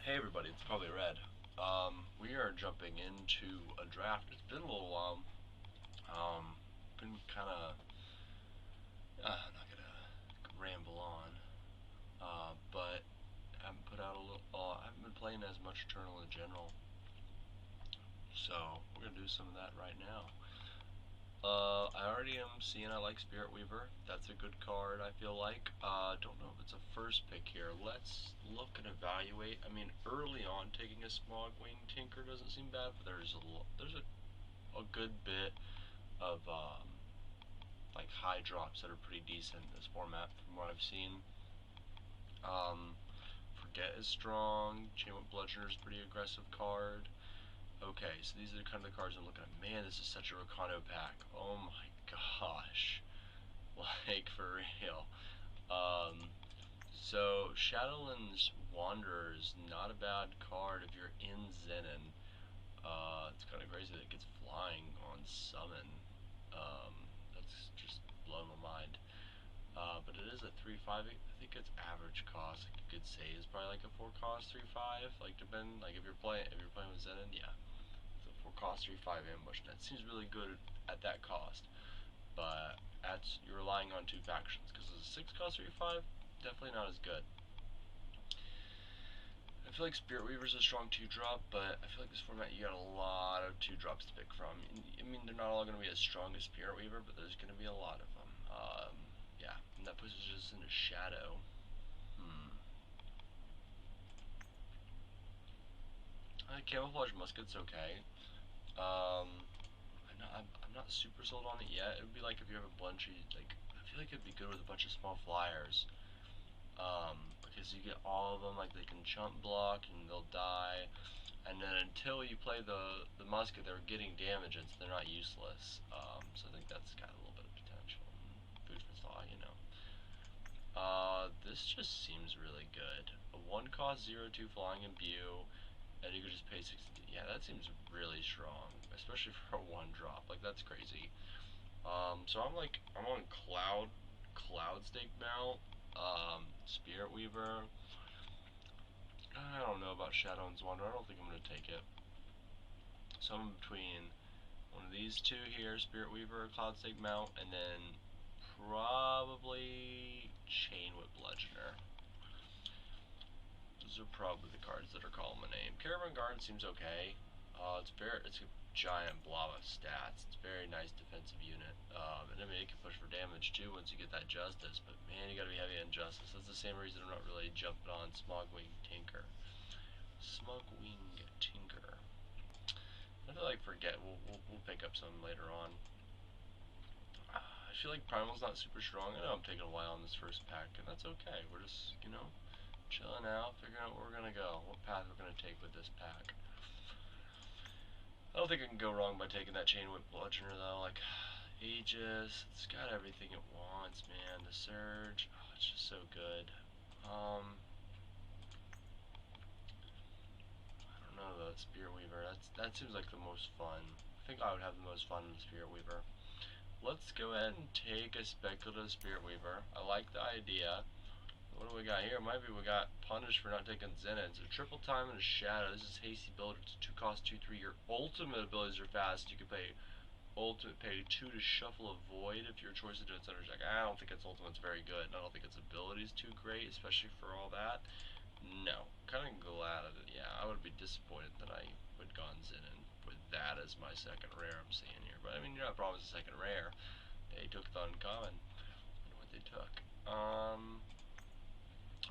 Hey everybody, it's ProbablyRed. We are jumping into a draft. It's been a little while. Been kind of, I'm not gonna ramble on, but I haven't put out a little. I haven't been playing as much Eternal in general, so we're gonna do some of that right now. I already am seeing I like Spirit Weaver. That's a good card, I feel like. Don't know if it's a first pick here. Let's look and evaluate. I mean, early on, taking a Smogwing Tinker doesn't seem bad, but there's a good bit of like high drops that are pretty decent in this format from what I've seen. Forget is strong. Chainwhip Bludgeoner is a pretty aggressive card. Okay, so these are kind of the cards I'm looking at. Man, this is such a Rakano pack. Oh my gosh. Like, for real. So Shadowlands Wanderer is not a bad card if you're in Zenin. It's kind of crazy that it gets flying on summon. That's just blowing my mind. But it is a 3/5. I think its average cost, like you could say, is probably like a 4 cost 3/5. Like depend, like if you're playing with Zenin, yeah. 4 cost 3/5 ambush. That seems really good at that cost, but you're relying on two factions because a 6 cost 3/5 definitely not as good. I feel like Spirit Weaver's a strong 2-drop, but I feel like this format you got a lot of 2-drops to pick from. I mean, they're not all going to be as strong as Spirit Weaver, but there's going to be a lot of them. Yeah, and that puts us in a shadow. Camouflage Musket's okay. I'm not super sold on it yet. It would be like if you have a bunch of, like, I feel like it'd be good with a bunch of small flyers. Because you get all of them, like they can chump block and they'll die. And then until you play the musket, they're getting damage and so they're not useless. So I think that's got a little bit of potential. Food for thought, you know. This just seems really good. A 1 cost 0/2 flying imbue, and you could just pay 60. Yeah, that seems really strong, especially for a 1-drop. Like that's crazy. So I'm on Cloud Stake Mount, Spirit Weaver. I don't know about Shadowlands Wanderer. I don't think I'm gonna take it. So I'm between one of these two here, Spirit Weaver, Cloud Stake Mount, and then probably Chainwhip Bludgeoner. Those are probably the cards that are calling my name. Caravan Guard seems okay. It's a giant blob of stats. It's a very nice defensive unit. And I mean it can push for damage too once you get that justice, but man, you gotta be heavy on justice. That's the same reason I'm not really jumping on Smogwing Tinker. Smogwing Tinker. I feel like forget. We'll pick up some later on. I feel like Primal's not super strong. I know I'm taking a while on this first pack, and that's okay. We're just, chilling out, figuring out where we're gonna go, what path we're gonna take with this pack. I don't think I can go wrong by taking that Chainwhip Bludgeoner though. Like Aegis, it's got everything it wants, man. The Surge, oh, it's just so good. I don't know the Spirit Weaver. That seems like the most fun. I think I would have the most fun with Spirit Weaver. Let's go ahead and take a Speculative Spirit Weaver. I like the idea. What do we got here? Maybe we got punished for not taking Zenin. So triple time and a shadow. This is hasty build. It's 2 cost 2/3. Your ultimate abilities are fast. You can pay 2 to shuffle a void if your choice is to do its under deck. I don't think its ultimate's very good. And I don't think its ability is too great, especially for all that. No. Kind of glad of it. Yeah, I would be disappointed that I would have gone Zenin with that as my second rare I'm seeing here. But I mean, you're not promised a second rare. They took the uncommon. I wonder what they took.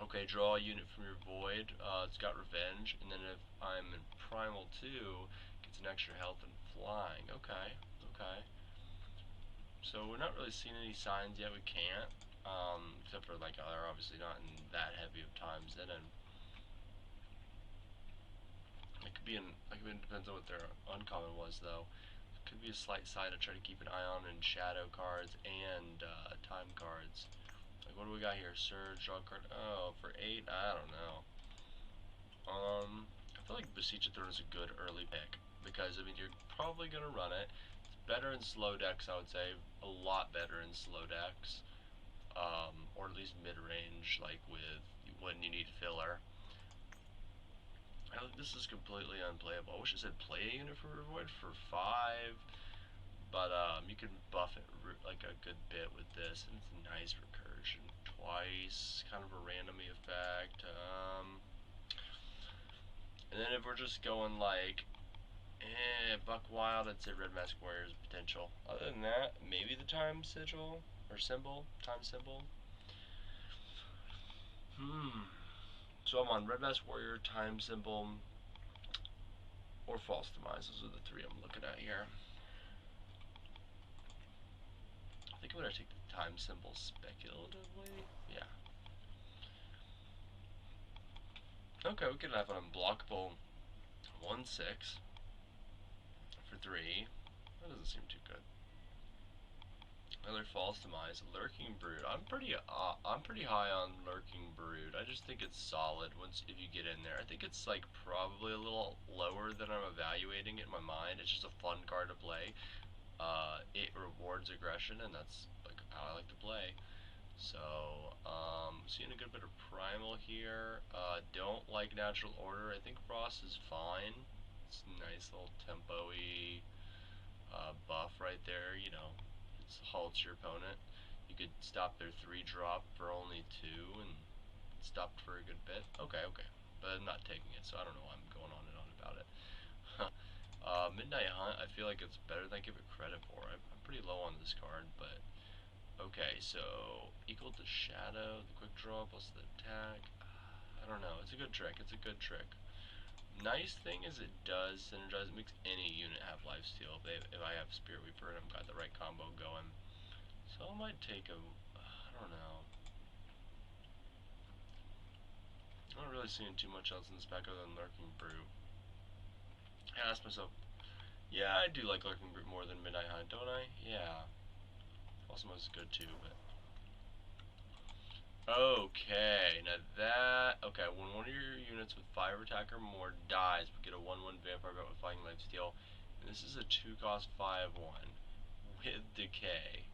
Okay, draw a unit from your void. It's got revenge, and then if I'm in primal 2, gets an extra health and flying. Okay, okay. So we're not really seeing any signs yet. We can't, except for like they're obviously not in that heavy of times. And then it could be in. Like it depends on what their uncommon was though. It could be a slight side to try to keep an eye on in shadow cards and time cards. Like, what do we got here? Surge, draw card. Oh, for 8? I don't know. I feel like Beseech Throne is a good early pick. Because, I mean, you're probably going to run it. It's better in slow decks, I would say. A lot better in slow decks. Or at least mid-range, like with when you need filler. this is completely unplayable. I wish it said play a unit for Void for 5, but you can buff it like a good bit with this, and it's a nice recursion twice, kind of a random effect. And then if we're just going like, Buck Wild, I'd say Red Mask Warrior's potential. Other than that, maybe the time sigil or time symbol. So I'm on Red Mask Warrior, time symbol, or false demise. Those are the 3 I'm looking at here. I think I'm gonna take the time symbol speculatively. Yeah. Okay, we could have an unblockable 1/6 for 3. That doesn't seem too good. Another false demise, Lurking Brood. I'm pretty high on Lurking Brood. I just think it's solid if you get in there. I think it's like probably a little lower than I'm evaluating it in my mind. It's just a fun card to play. It rewards aggression, and that's like how I like to play. So, seeing a good bit of primal here. Don't like natural order. I think Frost is fine. It's a nice little tempo-y buff right there, you know. It halts your opponent. You could stop their 3-drop for only 2 and stopped for a good bit. Okay, but I'm not taking it, so I don't know why I'm going on and on about it. Midnight Hunt, I feel like it's better than I give it credit for. I'm pretty low on this card, but okay, so equal to Shadow, the quick draw plus the attack. I don't know, it's a good trick, Nice thing is it does synergize, it makes any unit have lifesteal if I have Spirit Weaver and I've got the right combo going. So I might take I don't know. I'm not really seeing too much else in this pack other than Lurking Brew. I asked myself, yeah, I do like Lurking Brew more than Midnight Hunt, don't I? Yeah. Osmos is good too, but... Okay, now that... Okay, when one of your units with 5 attack or more dies, we get a 1/1 Vampire Bet with Flying Lifesteal. And this is a 2-cost 5/1 with Decay.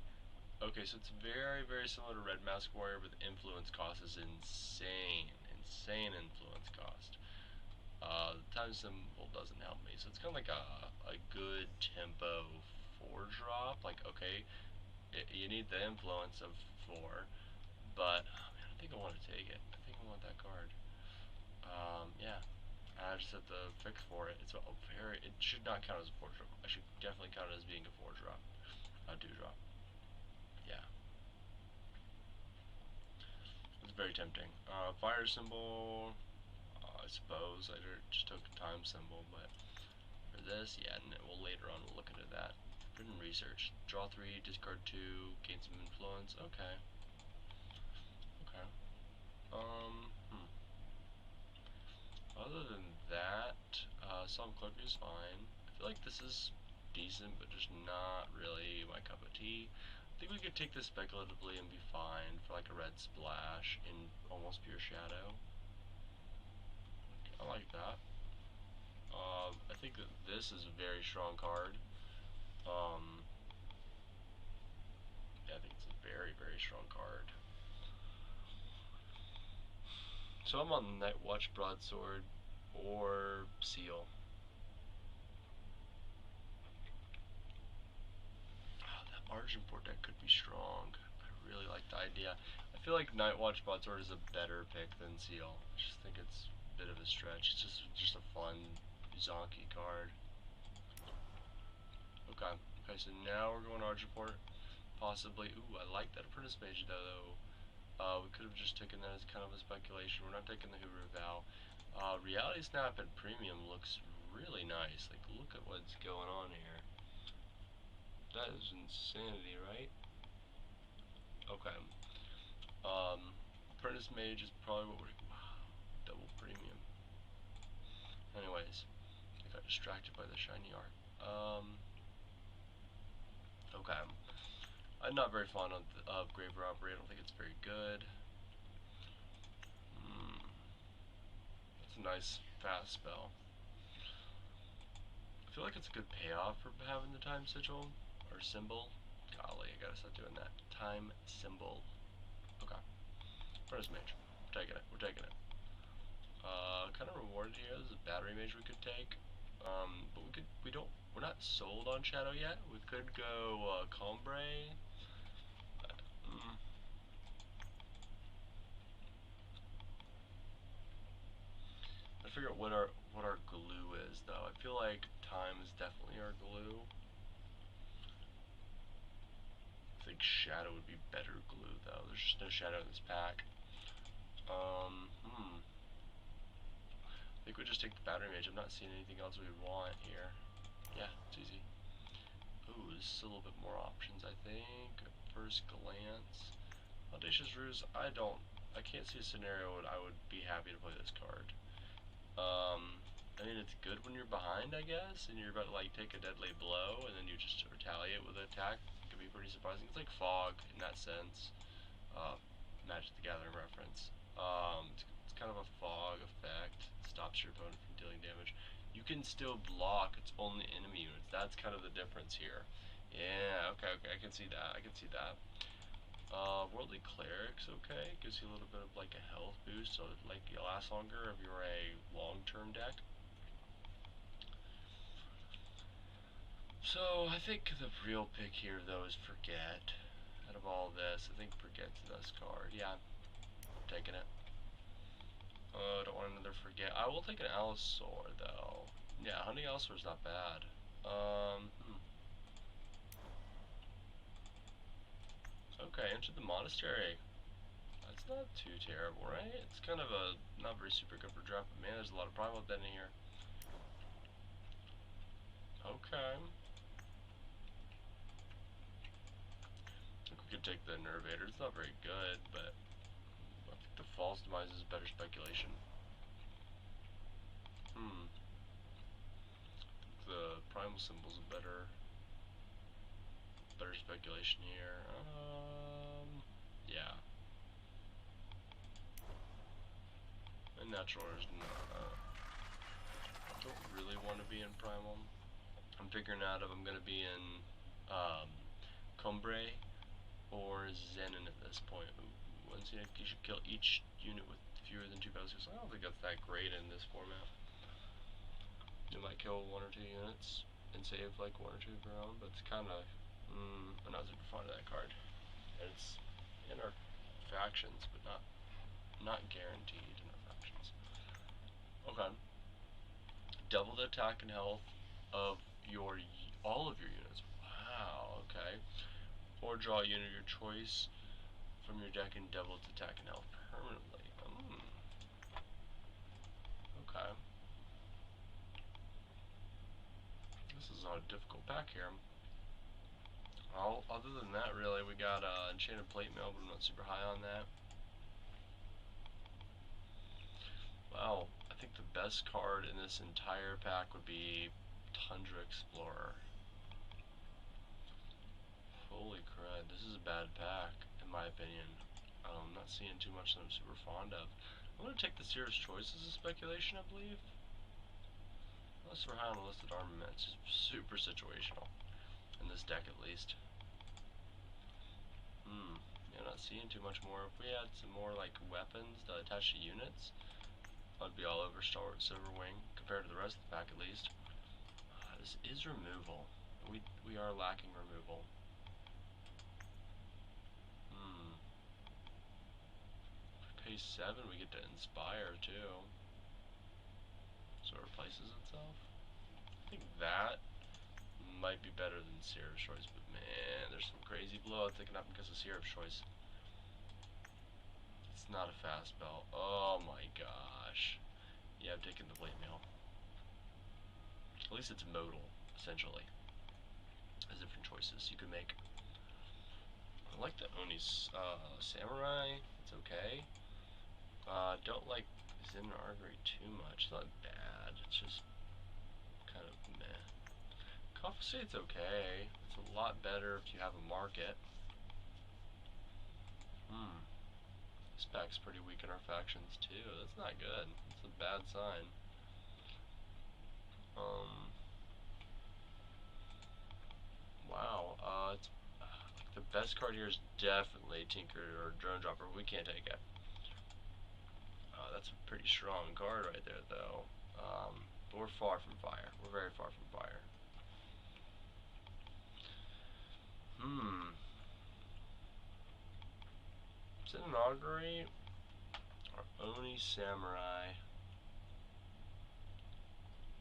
Okay, so it's very, very similar to Red Mask Warrior, but the influence cost is insane. Insane influence cost. The time symbol doesn't help me, so it's kind of like a good tempo 4-drop. Like, okay, you need the influence of 4, but oh man, I think I want to take it. I think I want that card. Yeah, I just have to fix for it. It's a very. It should not count as a 4-drop. I should definitely count it as being a 4-drop, a 2-drop. Yeah. It's very tempting. Fire symbol, I suppose. I just took a time symbol, but for this, yeah, and we'll later on we'll look into that. Written research. Draw 3, discard 2, gain some influence. Okay. Okay. Other than that, some clerk is fine. I feel like this is decent, but just not really my cup of tea. I think we could take this speculatively and be fine for like a red splash in almost pure shadow. I like that. I think that this is a very strong card. Yeah, I think it's a very, very strong card. So I'm on Night Watch Broadsword or Seal. Oh, that Argent board deck could be strong. I really like the idea. I feel like Night Watch Broadsword is a better pick than Seal. I just think it's a bit of a stretch. It's just a fun zonky card. Okay. Okay, so now we're going Argent Port. Possibly. Ooh, I like that Apprentice Mage though. We could have just taken that as kind of a speculation. We're not taking the Hoover Vow. Reality Snap and Premium looks really nice. Like, look at what's going on here. That is insanity, right? Okay. Apprentice Mage is probably what we're... Wow. Double Premium. Anyways, I got distracted by the shiny art. Okay. I'm not very fond of Grave Robbery. I don't think it's very good. It's a nice, fast spell. I feel like it's a good payoff for having the time sigil or symbol. Golly, I gotta start doing that. Time symbol. Okay. Apprentice Mage. We're taking it. We're taking it. Kind of rewarded here. There's a battery mage we could take. But we're not sold on Shadow yet. We could go, Combrei. I figure out what our glue is, though. I feel like time is definitely our glue. I think Shadow would be better glue, though. There's just no Shadow in this pack. I think we just take the battery mage. I'm not seeing anything else we want here. Yeah, it's easy. Ooh, this is a little bit more options, I think. First glance. Audacious Ruse, I can't see a scenario where I would be happy to play this card. I mean, it's good when you're behind, I guess, and you're about to, like, take a deadly blow, and then you just retaliate with an attack. It could be pretty surprising. It's like Fog, in that sense. Magic the Gathering reference. It's kind of a fog effect. It stops your opponent from dealing damage. You can still block its only enemy units. That's kind of the difference here. Yeah, okay, I can see that. Worldly Cleric's okay. Gives you a little bit of like a health boost, so like it lasts longer if you're a long-term deck. So I think the real pick here though is Forget. Out of all this, I think Forget's the best card. Yeah, I'm taking it. I don't want another Forget. I will take an Allosaur though. Yeah, Hunting Allosaur's not bad. Okay, Enter the Monastery. That's not too terrible, right? It's kind of a not very super good for draft, but man, there's a lot of primal dead in here. Okay. I think we could take the Nervator. It's not very good, but I think the False Demise is better speculation. The primal symbol's a better speculation here. Yeah. And natural is I don't really want to be in primal. I'm figuring out if I'm gonna be in Combrei or Zenin at this point. Once you should kill each unit with fewer than 2 battles. I don't think that's that great in this format. You might kill 1 or 2 units and save like 1 or 2 of your own, but it's kind of I'm not super fond of that card. And it's in our factions, but not guaranteed in our factions. Okay. Double the attack and health of all of your units. Wow. Okay. Or draw a unit of your choice from your deck and double its attack and health permanently. Okay. This is a difficult pack here. Other than that, really, we got Enchanted Plate Mail, but I'm not super high on that. Wow, I think the best card in this entire pack would be Tundra Explorer. Holy crud, this is a bad pack, in my opinion. I'm not seeing too much that I'm super fond of. I'm going to take the Seer's Choice as a speculation, I believe. Unless we're high on the listed armament, it's just super situational. In this deck, at least. Yeah, I'm not seeing too much more. If we had some more, like, weapons to attach to units, I'd be all over Star Wars Silverwing, compared to the rest of the pack, at least. This is removal. We are lacking removal. If we pay 7, we get to Inspire, too. So it replaces itself. I think that might be better than Syrup's Choice, but man, there's some crazy blowouts that can happen because of Syrup's Choice. It's not a fast spell. Oh my gosh. Yeah, I'm taking the Blade Mail. At least it's modal, essentially. There's different choices you can make. I like the Oni's Samurai. It's okay. Don't like Zen Argery too much. It's not bad. It's just kind of meh. Confiscate's okay. It's a lot better if you have a market. This pack's pretty weak in our factions too. That's not good. That's a bad sign. Wow. The best card here is definitely Tinker or Drone Dropper. We can't take it. That's a pretty strong card right there, though. But we're far from fire. We're very far from fire. Is it an augury or Oni Samurai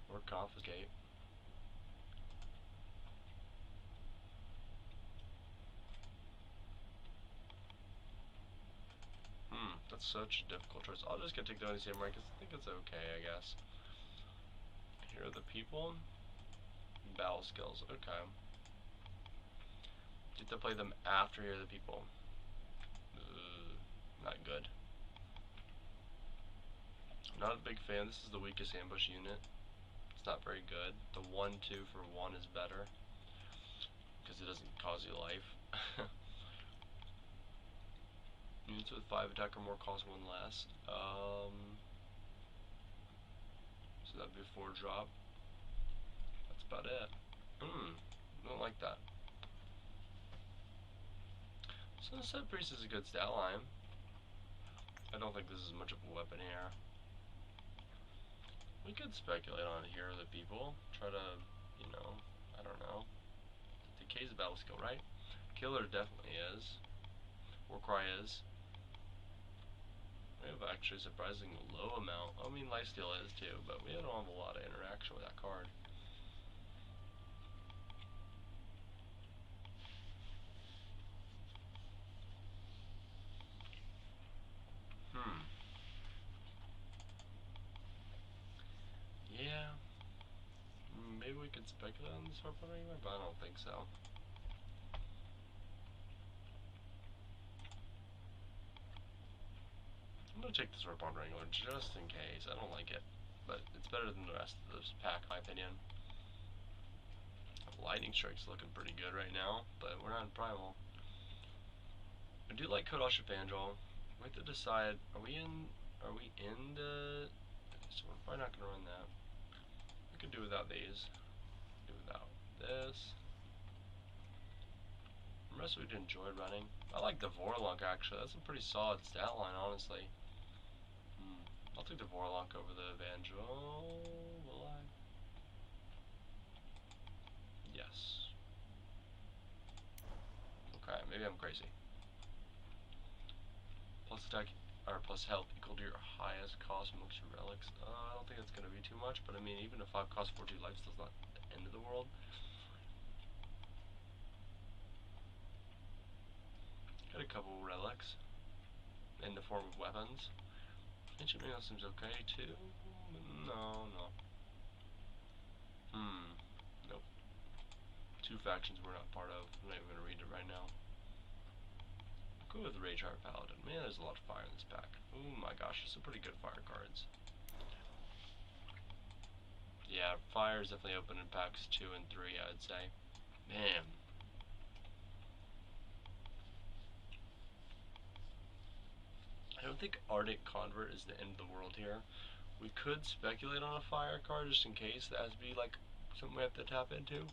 or confiscate? That's such a difficult choice. I'll just take the Oni Samurai because I think it's okay, I guess. Here are the people. Battle skills, okay. You have to play them after Here are the people. Not good. I'm not a big fan. This is the weakest ambush unit. It's not very good. The 1-2 for 1 is better because it doesn't cause you life. Units with 5 attack or more cost 1 less. So that'd be a 4 drop. That's about it. Don't like that. So the Set Priest is a good stat line. I don't think this is much of a weapon here. We could speculate on Here are the people. Try to, you know, I don't know. Decay's a battle skill, right? Killer definitely is. Warcry is. We have actually a surprisingly low amount. I mean, Lifesteal is too, but we don't have a lot of interaction with that card. Yeah. Maybe we could speculate on this weapon anyway, but I don't think so. I'm gonna take the Swordbond Wrangler just in case. I don't like it, but it's better than the rest of this pack, in my opinion. Lightning Strike's looking pretty good right now, but we're not in Primal. I do like Kodash Evangel. We have to decide, are we in the... So we're probably not gonna run that. We could do without these. Do without this. The rest we'd enjoy running. I like the Vorlunk actually. That's a pretty solid stat line, honestly. I'll take the Vorlunk over the Evangel. Will I? Yes. Okay, maybe I'm crazy. Plus attack or plus health equal to your highest cost amongst your relics. I don't think that's gonna be too much, but I mean, even if 5 cost 42 life, still not the end of the world. Got a couple relics in the form of weapons. Ancient Mail seems okay too. No. Nope. 2 factions we're not part of. I'm not even gonna read it right now. Go with Rage Heart Paladin. Man, there's a lot of fire in this pack. Oh my gosh, there's some pretty good fire cards. Yeah, fire is definitely open in packs 2 and 3, I would say. Man. I don't think Argent Convert is the end of the world here. We could speculate on a fire card just in case. That has to be like something we have to tap into.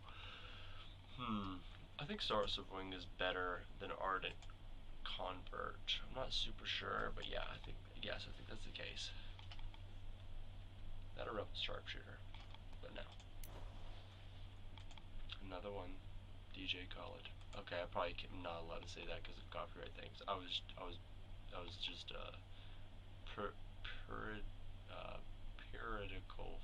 I think Source of Wing is better than Argent Convert. I'm not super sure, but yeah, I think that's the case. That or Rebel Sharpshooter, but no. Another one, DJ College. Okay, I probably am not allowed to say that because of copyright things. I was just puridical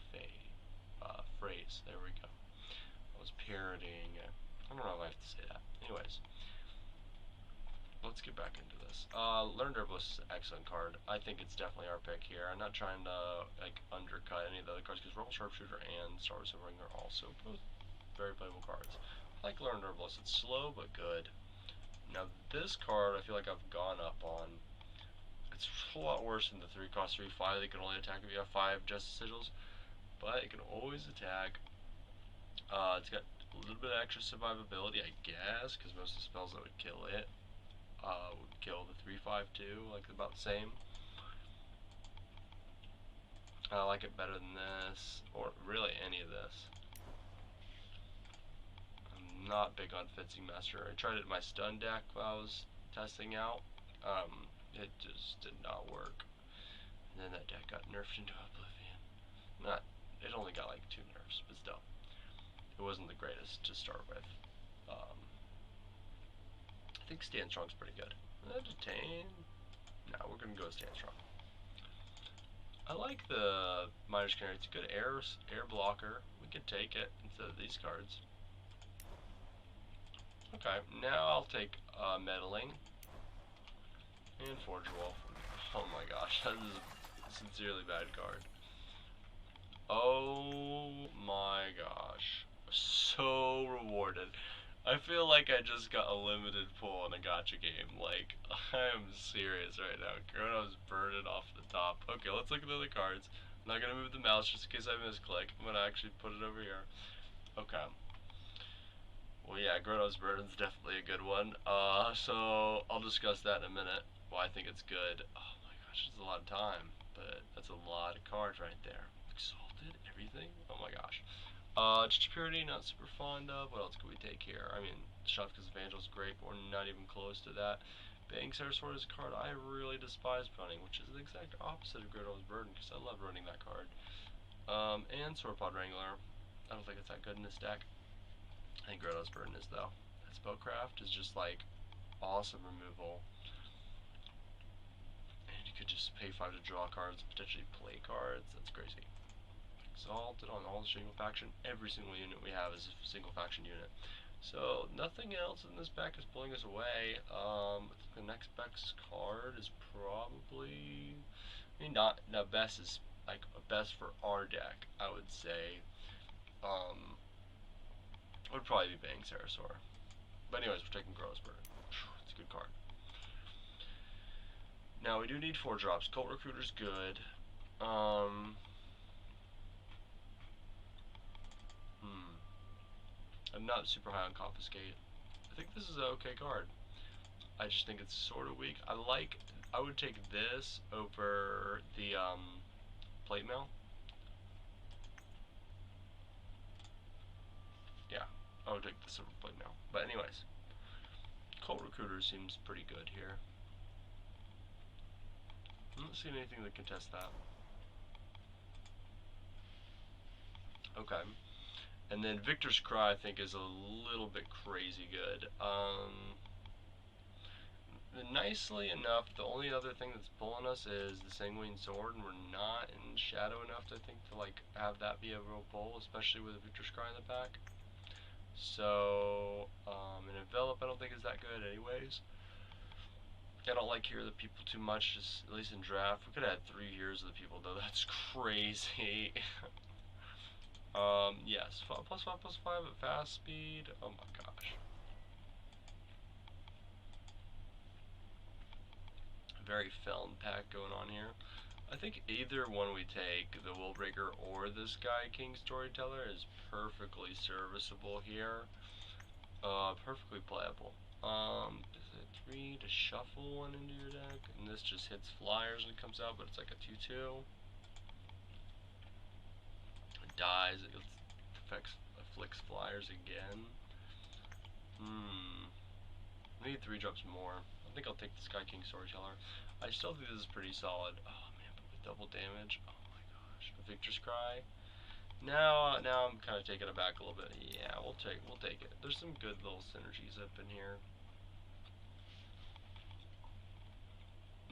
phrase. There we go. I was parodying it. I don't know if I have to say that. Anyways, let's get back into this. Learned Herbalist is an excellent card. I think it's definitely our pick here. I'm not trying to like undercut any of the other cards because Rebel Sharpshooter and Star Wars Ring are also both very playable cards. I like Learned Herbalist. It's slow but good. Now this card I feel like I've gone up on. It's a lot worse than the 3 cost 3 5 that can only attack if you have 5 Justice Sigils, but it can always attack. It's got a little bit of extra survivability, I guess, because most of the spells that would kill it would kill the 3/5 too, like about the same. I like it better than this, or really any of this. I'm not big on Fencing Master. I tried it in my stun deck while I was testing out. It just did not work. And then that deck got nerfed into oblivion. Not, it only got like 2 nerfs, but still. It wasn't the greatest to start with. I think Stand Strong's pretty good. Detain? No, we're gonna go Stand Strong. I like the Miner's Canary. It's a good air blocker. We could take it instead of these cards. Okay, now I'll take Meddling and Forge Wolf. Oh my gosh, that is a sincerely bad card. Oh my gosh, so rewarded. I feel like I just got a limited pull in a gacha game. Like, I am serious right now. Chrono's burning off the top. Okay, let's look at the other cards. I'm not gonna move the mouse just in case I misclick. I'm gonna actually put it over here. Okay. Well, yeah, Chrono's Burden's definitely a good one. So I'll discuss that in a minute. Why I think it's good. Oh my gosh, it's a lot of time, but that's a lot of cards right there. Exalted, everything. Oh my gosh. Purity, not super fond of. What else could we take here? I mean, Shafka's Evangel's great, but we're not even close to that. Bang Sarasword is a card I really despise running, which is the exact opposite of Gyarados Burden, because I love running that card. And Sauropod Wrangler. I don't think it's that good in this deck. I think Gyarados Burden is, though. That Spellcraft is just, like, awesome removal. And you could just pay 5 to draw cards, potentially play cards. That's crazy. Exalted on all the single faction. Every single unit we have is a single faction unit. So nothing else in this pack is pulling us away. The next best card is probably, I mean, not best is like best for our deck. I would say, would probably be Bang Sarasaur. But anyways, we're taking Grosberg. It's a good card. Now we do need 4 drops. Cult Recruiter's good. I'm not super high on Confiscate. I think this is an okay card. I just think it's sort of weak. I would take this over the Plate Mail. Yeah, I would take this over Plate Mail. But anyways, Cult Recruiter seems pretty good here. I'm not seeing anything that contests that. Okay. And then Victor's Cry, I think, is a little bit crazy good. Nicely enough, the only other thing that's pulling us is the Sanguine Sword, and we're not in Shadow enough to think to like have that be a real pull, especially with a Victor's Cry in the pack. So, an Envelop I don't think is that good anyways. I don't like Hear of the People too much, just at least in draft. We could have had 3 Hears of the People though, that's crazy. Yes, +5/+5 at fast speed. Oh my gosh. Very Feln pack going on here. I think either one we take, the Willbreaker or the Sky King Storyteller, is perfectly serviceable here. Perfectly playable. Is it 3 to shuffle one into your deck? And this just hits flyers when it comes out, but it's like a 2/2. It dies, it afflicts flyers again. I need 3 drops more. I think I'll take the Sky King Storyteller. I still think this is pretty solid. Oh man, but with double damage, oh my gosh. A Victor's Cry. Now I'm kind of taking it back a little bit. Yeah, we'll take it. There's some good little synergies up in here.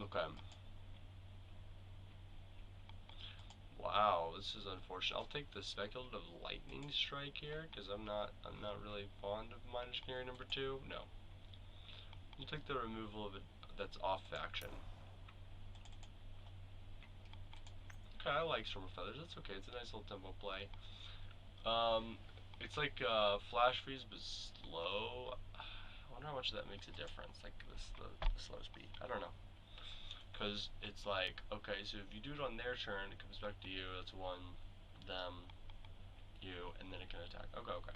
Okay. Wow, this is unfortunate. I'll take the Speculative Lightning Strike here because I'm not really fond of Miner's Canary number 2. No. We'll take the removal of it that's off faction. Okay, I like Storm of Feathers. That's okay. It's a nice little tempo play. It's like Flash Freeze but slow. I wonder how much that makes a difference. Like the slow speed. I don't know. Because it's like, okay, so if you do it on their turn, it comes back to you. That's 1, them, you, and then it can attack. Okay, okay.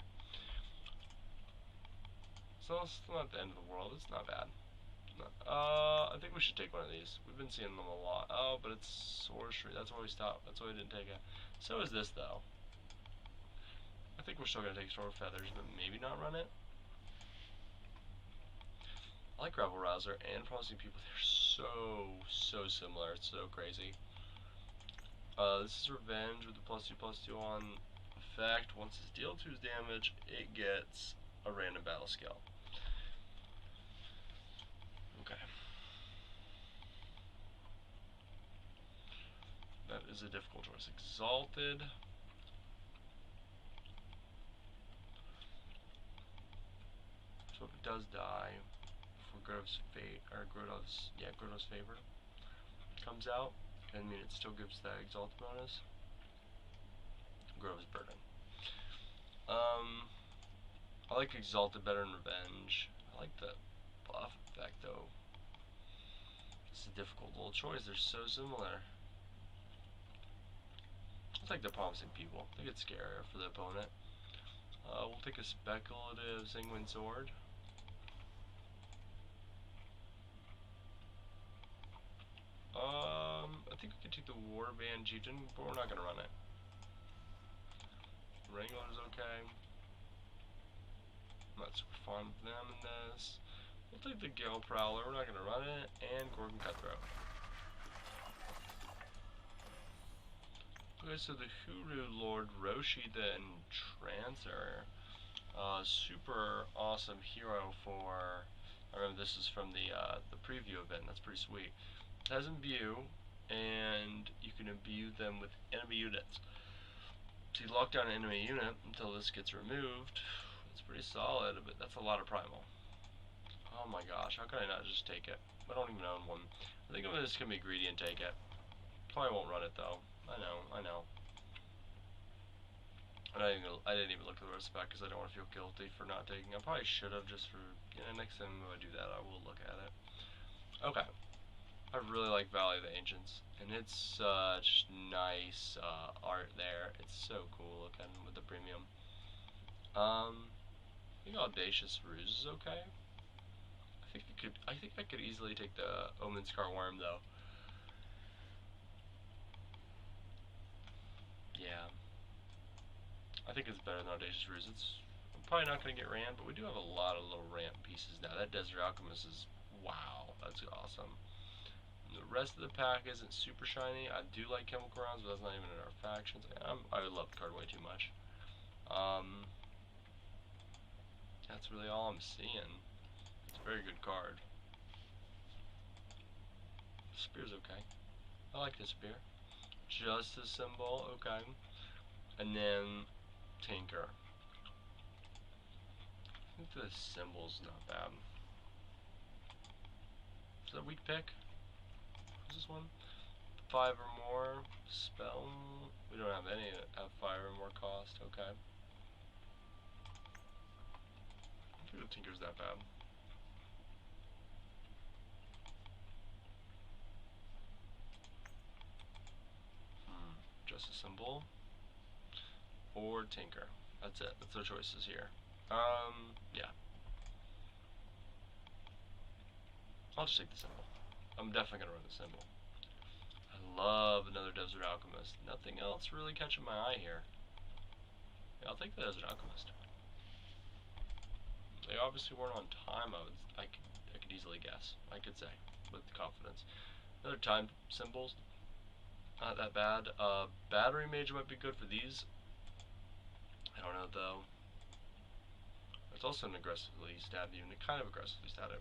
So it's not the end of the world. It's not bad. I think we should take one of these. We've been seeing them a lot. Oh, but it's sorcery. That's why we stopped. That's why we didn't take it. So is this, though. I think we're still going to take Storm Feathers, but maybe not run it. I like Gravel Rouser and Promising People. They're so similar. It's so crazy. This is Revenge with the +2/+2 on effect. Once it's deal 2's damage, it gets a random battle skill. Okay. That is a difficult choice. Exalted. So if it does die, for Grove's fate, or Grove's favor comes out, I mean it still gives that Exalted bonus. Grove's Burden. I like Exalted better than Revenge. I like the buff effect though. It's a difficult little choice. They're so similar. I'll take the Promising People. They get scarier for the opponent. We'll take a Speculative Sanguine Sword. I think we could take the Warband Chieftain, but we're not gonna run it. Wrangler's okay. I'm not super fond of them in this. We'll take the Gale Prowler, we're not gonna run it, and Gorgon Cutthroat. Okay, so the Huru Lord Roshi the Entrancer. Super awesome hero for, I remember this is from the preview event, that's pretty sweet. It has Imbue, and you can imbue them with enemy units. So you lock down an enemy unit until this gets removed. It's pretty solid, but that's a lot of primal. Oh my gosh, how can I not just take it? I don't even own one. I think I'm just gonna be greedy and take it. Probably won't run it though. I know. And I didn't even look at the rest spec because I don't want to feel guilty for not taking it. I probably should have just for, next time I do that I will look at it. Okay. I really like Valley of the Ancients, and it's such nice art there. It's so cool looking with the premium. I think Audacious Ruse is okay. I think I could easily take the Omen Scar Worm though. Yeah. I think it's better than Audacious Ruse. It's probably not going to get ramp, but we do have a lot of little ramp pieces now. That Desert Alchemist is, wow, that's awesome. The rest of the pack isn't super shiny. I do like Chemical Rounds, but that's not even in our factions. I love the card way too much. That's really all I'm seeing. It's a very good card. Spear's okay. I like this spear. Justice Symbol, okay. And then Tinker. I think the symbol's not bad. Is that a weak pick? What's this one? 5 or more spell. We don't have any that have 5 or more cost. Okay. I don't think the Tinker's that bad. Just a symbol or Tinker. That's it. That's our choices here. Yeah. I'll just take the symbol. I'm definitely gonna run the symbol. I love another Desert Alchemist. Nothing else really catching my eye here. Yeah, I'll take the Desert Alchemist. They obviously weren't on time. I could easily guess. I could say with confidence. Another time symbols. Not that bad. Battery Mage might be good for these. I don't know though. It's also an aggressively stabbed unit. Kind of aggressively stabbed.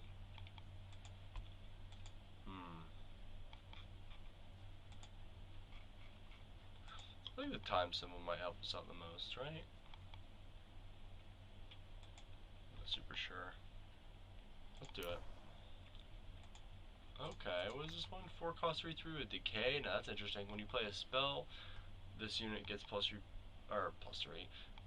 I think the time symbol might help us out the most, right? Not super sure. Let's do it. Okay, what is this one? 4 cost 3 through a decay. Now that's interesting. When you play a spell, this unit gets plus 3,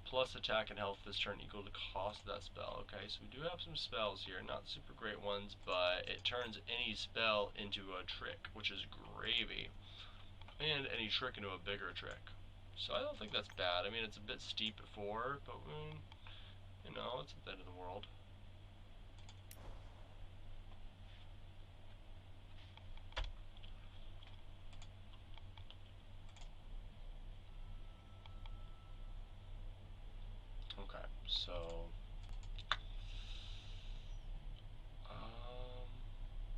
plus attack and health this turn equal to the cost of that spell. Okay, so we do have some spells here, not super great ones, but it turns any spell into a trick, which is gravy. And any trick into a bigger trick. So I don't think that's bad. I mean, it's a bit steep at 4, but it's at the end of the world. Okay, so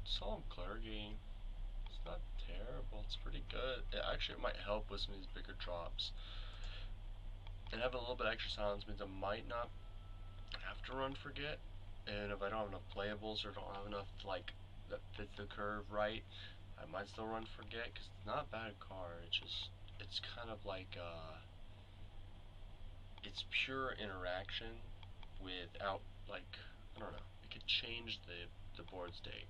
Solemn Clergy. It's not terrible. It's pretty good. It might help with some of these bigger drops. And having a little bit extra silence means I might not have to run forget. And if I don't have enough playables or don't have enough like that fits the curve right, I might still run forget because it's not a bad car. It's kind of like it's pure interaction without like I don't know. It could change the board state.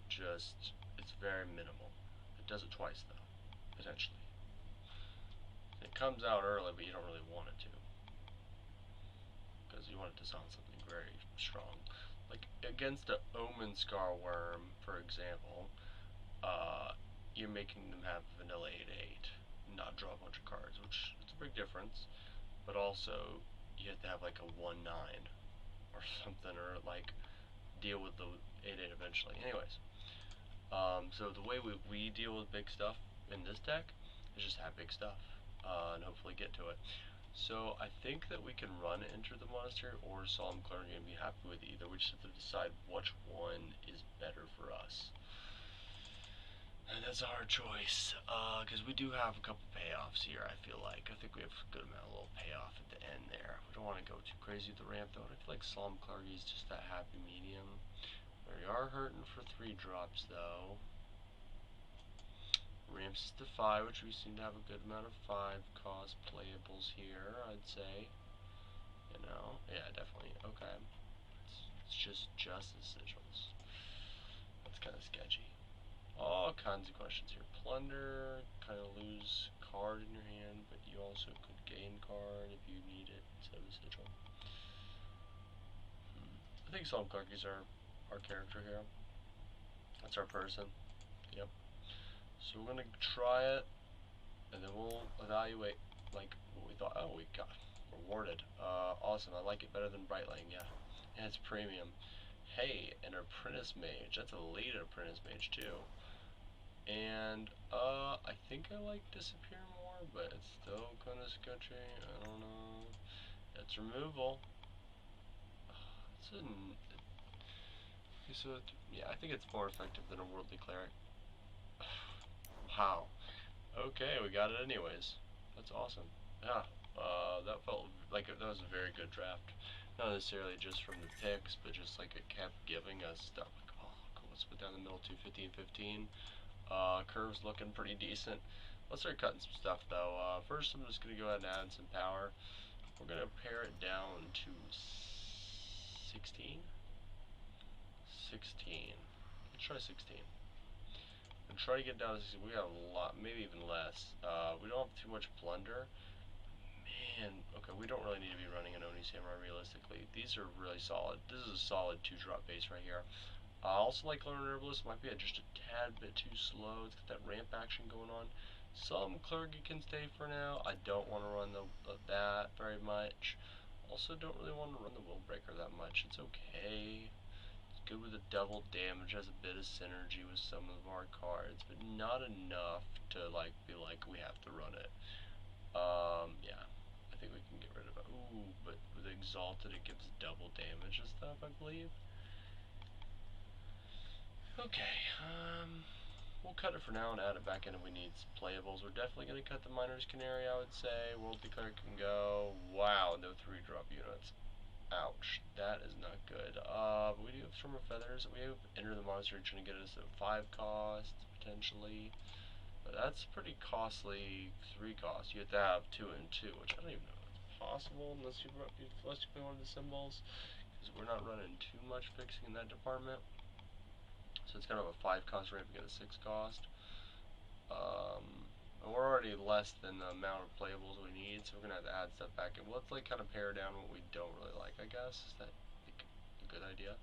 Just it's very minimal. It does it twice though, potentially. It comes out early, but you don't really want it to, because you want it to sound something very strong. Like against the Omen Scar Worm, for example, you're making them have vanilla 8/8, not draw a bunch of cards, which is a big difference. But also, you have to have like a 1/9 or something, or like deal with the 8/8 eventually. Anyways, so the way we deal with big stuff in this deck is just have big stuff, and hopefully get to it. So I think that we can run Enter the Monastery or Solemn Clergy and be happy with either. We just have to decide which one is better for us. And that's a hard choice, because we do have a couple payoffs here, I feel like. I think we have a good amount of little payoff at the end there. We don't want to go too crazy with the ramp, though. And I feel like Solemn Clergy is just that happy medium. We are hurting for 3 drops, though. Ramps is to 5, which we seem to have a good amount of 5 cost playables here, I'd say. You know, yeah, definitely. Okay, it's just justice sigils. That's kind of sketchy. All kinds of questions here. Plunder, kind of lose card in your hand, but you also could gain card if you need it instead of a sigil. I think Solemn Clergies are our character here. That's our person. Yep. So we're gonna try it, and then we'll evaluate like what we thought. Oh, we got rewarded. Awesome. I like it better than Brightling. Yeah, and it's premium. Hey, an Apprentice Mage. That's a late Apprentice Mage too. And I think I like Disappear more, but it's still kind of sketchy. I don't know. It's removal. It's a so yeah, I think it's more effective than a Worldly Cleric. Wow. Okay, we got it anyways. That's awesome. Yeah, that felt like that was a very good draft. Not necessarily just from the picks, but just like it kept giving us stuff. Like, oh, cool, let's put down the middle 250 and 15. Curve's looking pretty decent. Let's start cutting some stuff though. First, I'm just gonna go ahead and add some power. We're gonna pare it down to 16. 16. Let's try 16. And try to get down to 16. We have a lot, maybe even less. We don't have too much plunder. Man, okay, we don't really need to be running an Oni Samurai realistically. These are really solid. This is a solid 2-drop base right here. I also like Learn Herbalist. Might be just a tad bit too slow. It's got that ramp action going on. Some Clergy can stay for now. I don't want to run that very much. Also, don't really want to run the Willbreaker that much. It's okay. It's good with the double damage. Has a bit of synergy with some of our cards, but not enough to like be like we have to run it. Yeah. I think we can get rid of it. Ooh, but with Exalted, it gives double damage and stuff, I believe. Okay, we'll cut it for now and add it back in if we need some playables. We're definitely going to cut the Miner's Canary, I would say. World Declare can go. Wow, no 3-drop units. Ouch, that is not good. But we do have Storm of Feathers. We have Enter the Monastery trying to get us at 5 cost, potentially. But that's pretty costly 3 cost. You have to have 2 and 2, which I don't even know if it's possible unless you play one of the symbols. Because we're not running too much fixing in that department. So it's kind of a 5 cost ramp to get a 6 cost. And we're already less than the amount of playables we need, so we're going to have to add stuff back in. Well, let's like kind of pare down what we don't really like, I guess. Is that like a good idea?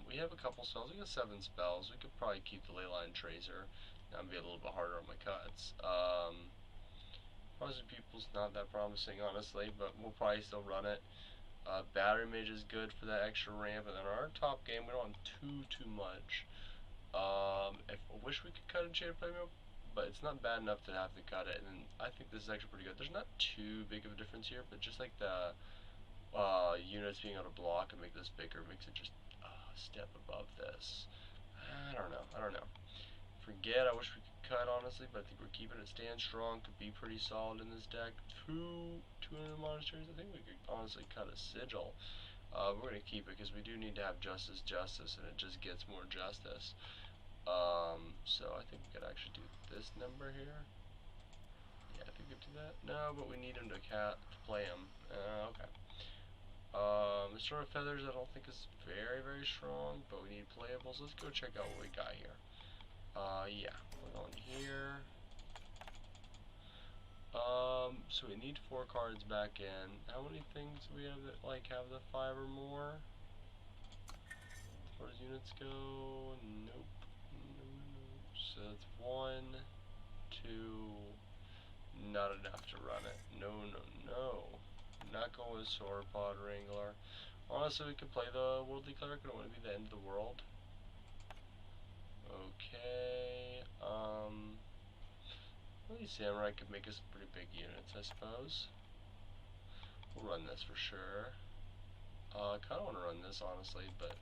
We have a couple spells. We got 7 spells. We could probably keep the Leyline Tracer. That would be a little bit harder on my cuts. Frozen Pupil's not that promising, honestly, but we'll probably still run it. Battery Mage is good for that extra ramp, and then our top game, we don't want too much. I wish we could cut Enchanted Playmill, but it's not bad enough to have to cut it, and I think this is actually pretty good. There's not too big of a difference here, but just like the units being able to block and make this bigger makes it just a step above this. I don't know. forget. I wish we could cut, honestly, but I think we're keeping it. Stand strong could be pretty solid in this deck. Two monasteries. I think we could honestly cut a sigil. We're going to keep it because we do need to have justice, and it just gets more justice. So I think we could actually do this number here. Yeah, I think we could do that. No, but we need him to play him. Okay. The Sword of Feathers I don't think is very, very strong, but we need playables. Let's go check out what we got here. Yeah, we're going here. So we need 4 cards back in. How many things do we have that like have the 5 or more? Where does units go? Nope. So it's 1, 2, not enough to run it. No. Not going with Sauropod Wrangler. Honestly, we could play the Worldly Cleric. I don't want to be the end of the world. Okay. Well, these Samurai could make us pretty big units, I suppose. We'll run this for sure. I kind of want to run this, honestly, but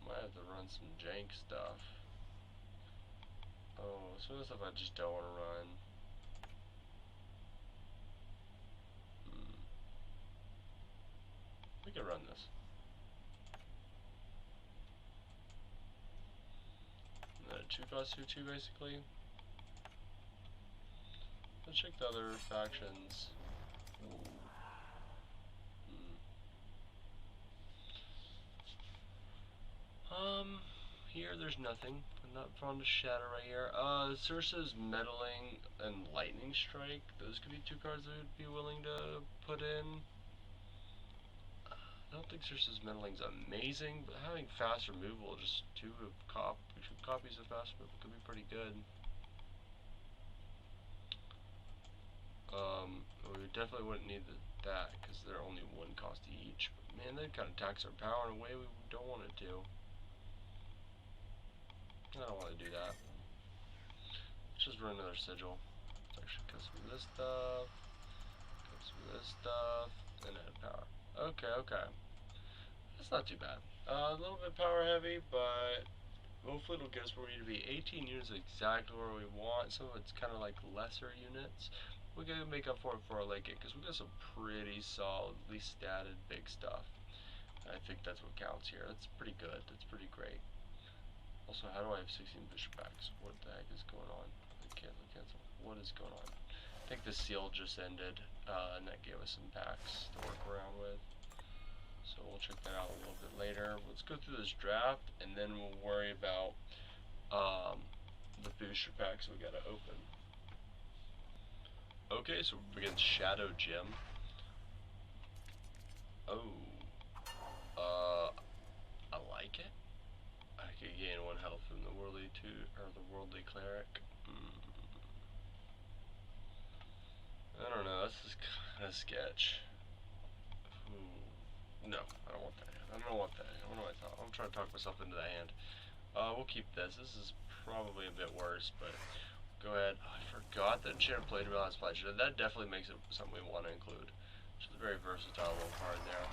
might have to run some jank stuff. Oh, some of the stuff I just don't want to run. We could run this. And then a 2 cost 2/2 basically. Let's check the other factions. Here there's nothing. I'm not fond of Shadow right here. Circe's Meddling and Lightning Strike. Those could be 2 cards I would be willing to put in. I don't think Circe's Meddling's amazing, but having fast removal, just 2 copies of fast removal could be pretty good. We definitely wouldn't need that because they're only 1 cost each. But man, that kind of tax our power in a way we don't want it to. I don't want to do that. Let's just run another sigil. Let's actually cut some of this stuff, and add power. Okay. That's not too bad. A little bit power heavy, but hopefully it'll get us where we need to be. 18 units is exactly where we want. Some of it's kind of like lesser units. We gotta make up for it for our late game because we got some pretty solidly statted big stuff. And I think that's what counts here. That's pretty good. That's pretty great. Also, how do I have 16 bishop backs? What the heck is going on? Cancel. What is going on? I think the seal just ended, and that gave us some packs to work around with. So we'll check that out a little bit later. Let's go through this draft, and then we'll worry about the booster packs we gotta open. Okay, so we begin Shadow Gem. Oh, I like it. I could gain 1 health from the Worldly Cleric. I don't know, this is kind of sketch. No, I don't want that. I don't want that. What am I talking? I'm trying to talk myself into that hand. We'll keep this. This is probably a bit worse, but go ahead. Oh, I forgot that Chair played Real Splash. That definitely makes it something we want to include. Which is a very versatile little card there.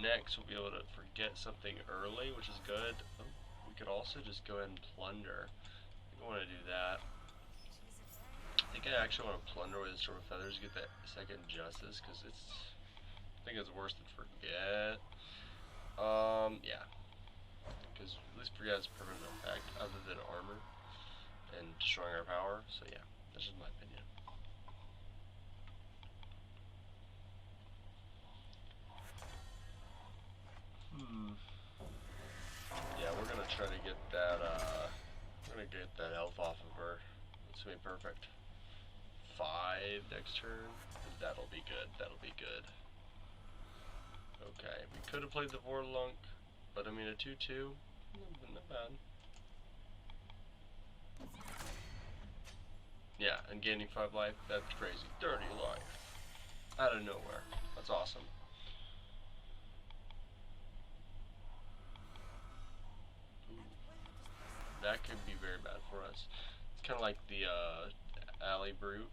Next, we'll be able to forget something early, which is good. Oh, we could also just go ahead and plunder. I think I want to do that. I think I actually want to plunder with the Sword of Feathers, get that 2nd justice, because I think it's worse than forget. Yeah. Because at least forget has permanent effect other than armor and destroying our power. So yeah, that's just my opinion. Yeah, we're gonna try to get that. Health off of her. It's gonna be perfect. 5 next turn. That'll be good. Okay, we could have played the Vorlunk, but I mean a 2/2, not bad. Yeah, and gaining 5 life, that's crazy. 30 life. Out of nowhere. That's awesome. That could be very bad for us. It's kind of like the Alley Brute.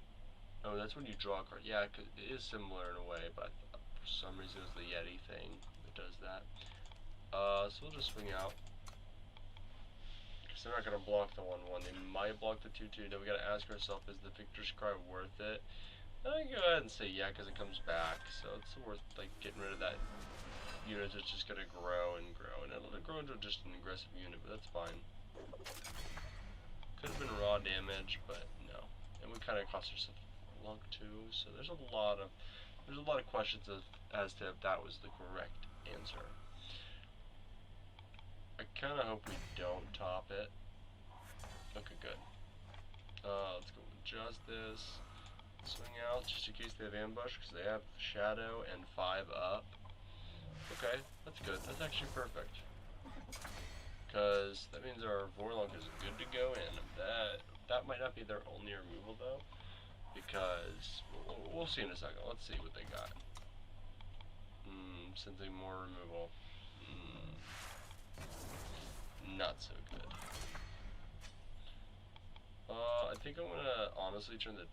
Oh, that's when you draw a card. Yeah, it is similar in a way, but for some reason it's the Yeti thing that does that. So we'll just swing out. because they're not going to block the 1-1. They might block the 2-2. Then we got to ask ourselves, is the Victor's Cry worth it? I go ahead and say yeah, because it comes back. So it's worth like getting rid of that unit that's just going to grow, and it'll grow into just an aggressive unit, but that's fine. Could have been raw damage, but no. And we kind of cost ourselves luck too. So there's a lot of questions as to if that was the correct answer. I kind of hope we don't top it. Okay, good. Let's go with Justice. Swing out just in case they have ambush, because they have Shadow and 5 up. Okay, that's good. That's actually perfect. Because that means our Vorlunk is good to go in. That might not be their only removal though, because we'll see in a second. Let's see what they got. Sensing more removal. Not so good. I think I'm gonna honestly turn the.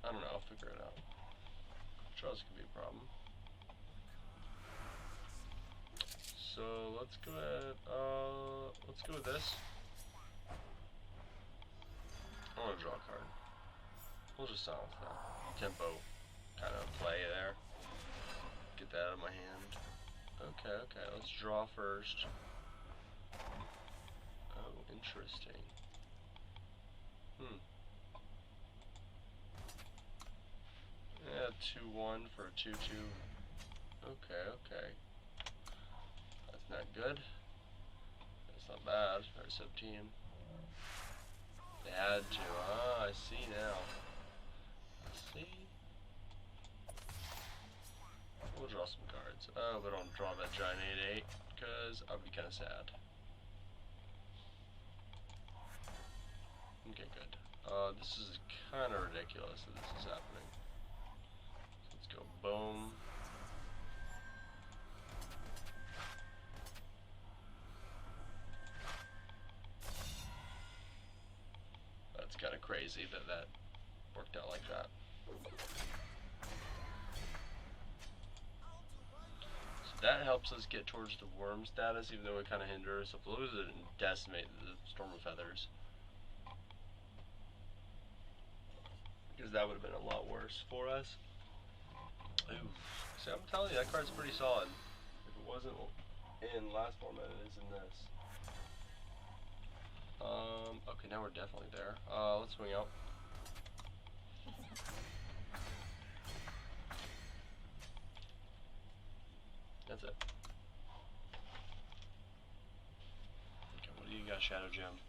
I don't know. I'll figure it out. Charles could be a problem. So let's go ahead. Let's go with this. I want to draw a card. We'll just silence that. Tempo kind of play there. Get that out of my hand. Okay, let's draw first. Oh, interesting. Yeah, 2-1 for a 2-2. Okay. That's not good. That's not bad. Our sub-team. They had to. Ah, I see now. We'll draw some cards. Oh, but I don't draw that giant 8-8 because I'll be kind of sad. Okay, good. This is kind of ridiculous that this is happening. So let's go boom. That's kind of crazy that worked out like that. That helps us get towards the worm status, even though it kind of hinders us. If we lose it and decimate the Storm of Feathers, because that would have been a lot worse for us. Ooh. See, I'm telling you, that card's pretty solid. If it wasn't in last format, it is in this. Okay, now we're definitely there. Let's swing out. That's it. Okay, what do you got, Shadow Gem?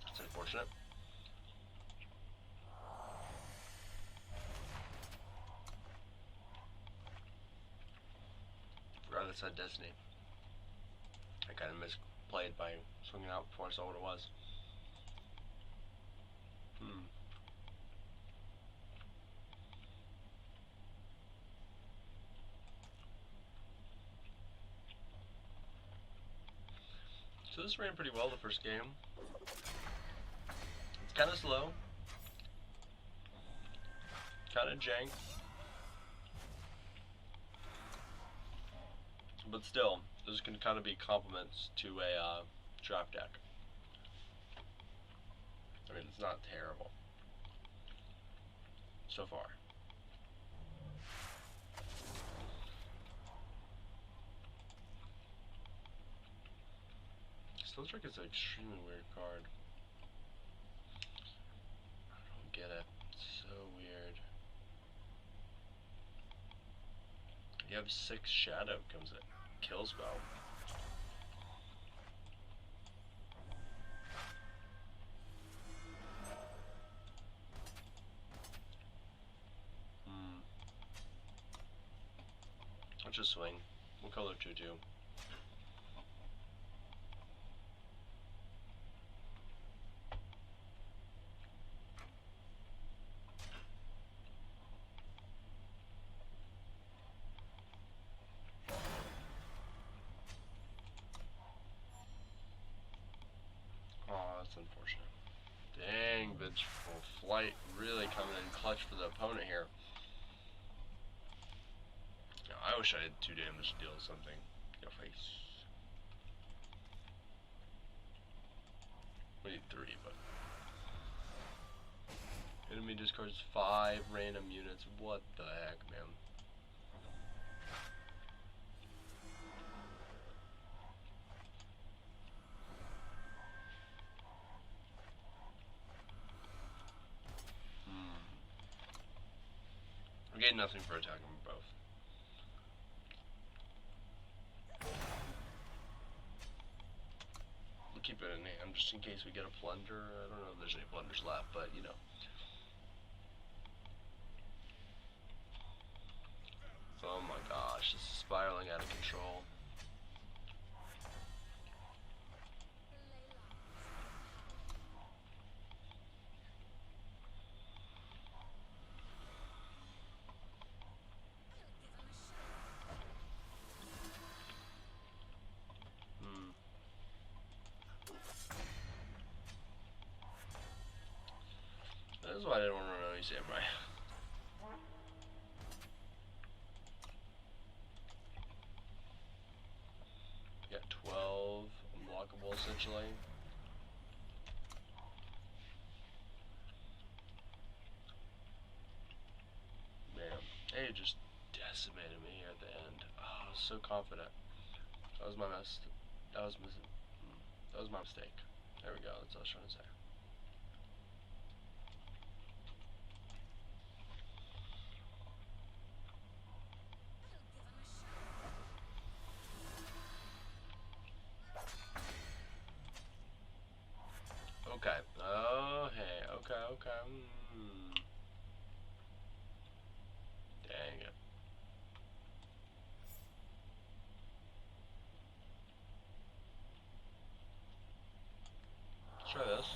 That's unfortunate. Forgot that's had Destiny. I kind of misplayed by swinging out before I saw what it was. So this ran pretty well the first game. It's kind of slow. Kind of jank. But still, those can kind of be compliments to a draft deck. I mean, it's not terrible so far. Still Trick is an extremely weird card. I don't get it. It's so weird. You have 6 Shadow, comes in. Kill spell. Let's just swing. We'll color 2-2. Dang, vengeful flight really coming in clutch for the opponent here. Now, I wish I had 2 damage to deal something. Your face. We need 3, but enemy discards 5 random units. What the heck, man? I get nothing for attacking them both. We'll keep it in hand just in case we get a plunder. I don't know if there's any plunders left, but you know. Oh my gosh, this is spiraling out of control. That's why I didn't want to run any samurai. We got 12 unblockable essentially. Man, they just decimated me here at the end. Oh, I was so confident. That was my mistake. That was my mistake. There we go. That's what I was trying to say. Okay. Oh, hey. Okay. Dang it. Let's try this.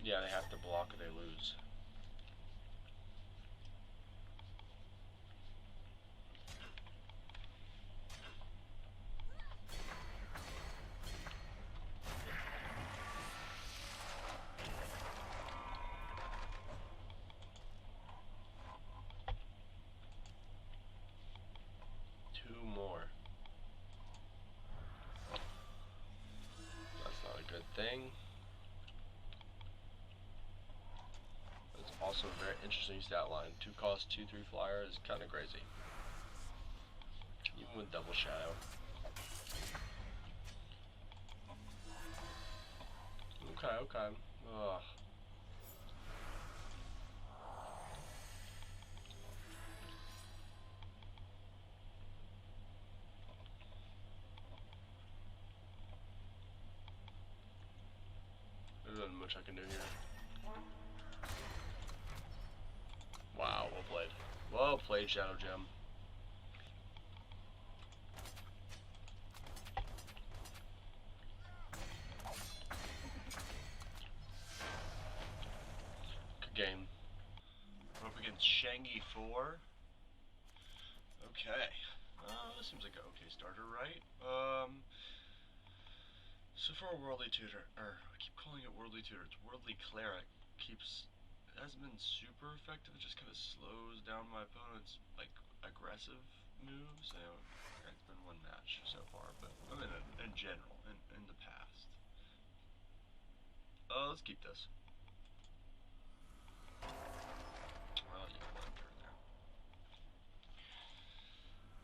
Yeah, they have to block or they lose. Thing. It's also a very interesting stat line. 2 cost, 2/3 flyer is kind of crazy. Even with double shadow. Okay. Ugh. There's not much I can do here. Wow, well played. Well played, Shadow Gem. Good game. We're up against Shangi 4. Okay. This seems like an okay starter, right? So for a Worldly Tutor, or I keep calling it Worldly Tutor, it's Worldly Cleric, it hasn't been super effective, it just kind of slows down my opponent's, like, aggressive moves. You know, it's been 1 match so far, but I mean, in general, in the past. Let's keep this. Well, you can let him turn there.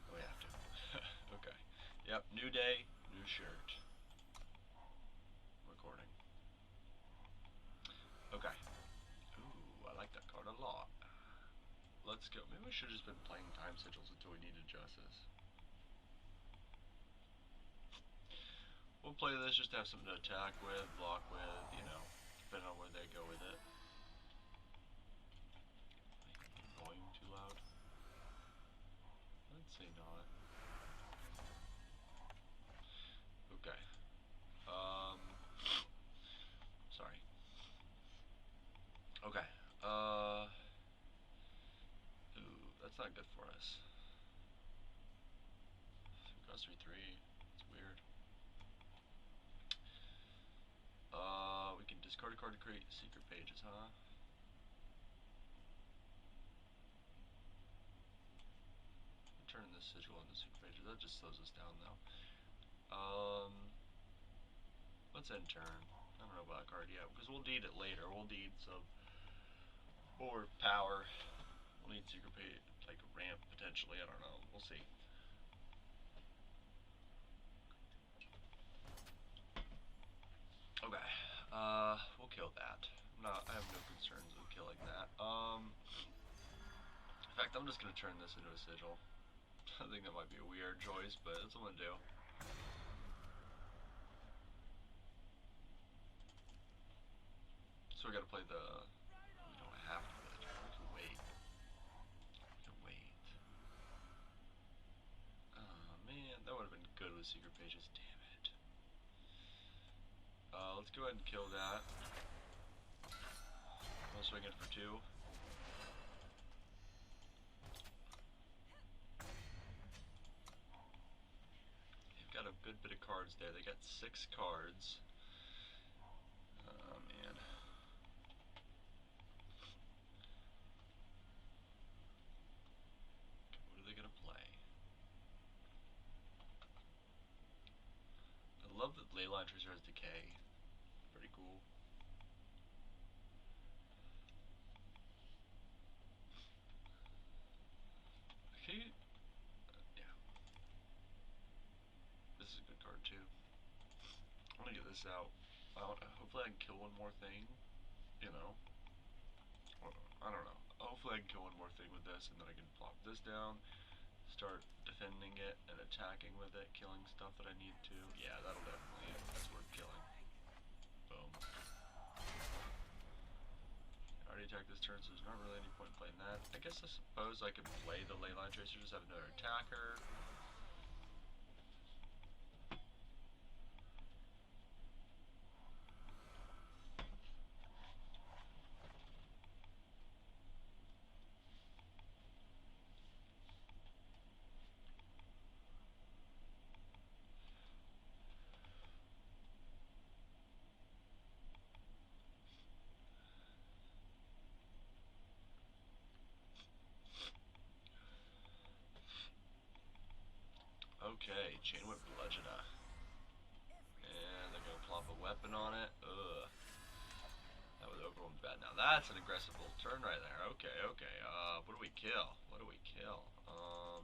We have to. Okay. Yep, new day, new shirt. Recording. Okay. Ooh, I like that card a lot. Let's go. Maybe we should have just been playing time sigils until we needed justice. We'll play this just to have something to attack with, block with, you know, depending on where they go with it. Volume too loud? I'd say not. Okay. Sorry. Okay. Ooh, that's not good for us. Cost 3/3. It's weird. hard to create secret pages, huh? Turn this sigil into secret pages. That just slows us down though. Let's end turn. I don't know about that card yet because we'll need it later. We'll need some more power. We'll need secret page, like a ramp potentially. I don't know. We'll see. Okay. We'll kill that. I have no concerns with killing that. In fact, I'm just gonna turn this into a sigil. I think that might be a weird choice, but that's what I'm gonna do. So we gotta play the. We don't have to play the turn. We can wait. We can wait. Oh man, that would have been good with secret pages. Damn it. Let's go ahead and kill that. I'll swing it for 2. They've got a good bit of cards there. They got 6 cards. Oh man. What are they gonna play? I love that Leyline Tracer has decay. Pretty cool. Okay. Yeah. This is a good card too. I'm gonna get this out. Hopefully I can kill one more thing. You know. I don't know. Hopefully I can kill one more thing with this, and then I can plop this down, start defending it and attacking with it, killing stuff that I need to. Yeah, that'll definitely. That's worth killing. Boom. I already attacked this turn, so there's not really any point in playing that. I guess I suppose I could play the Leyline Tracer, just have another attacker. Okay, Chain Whip Bludgeoner. And they're gonna plop a weapon on it. Ugh. That was overwhelmed bad. Now that's an aggressive little turn right there. Okay, okay. What do we kill? What do we kill? I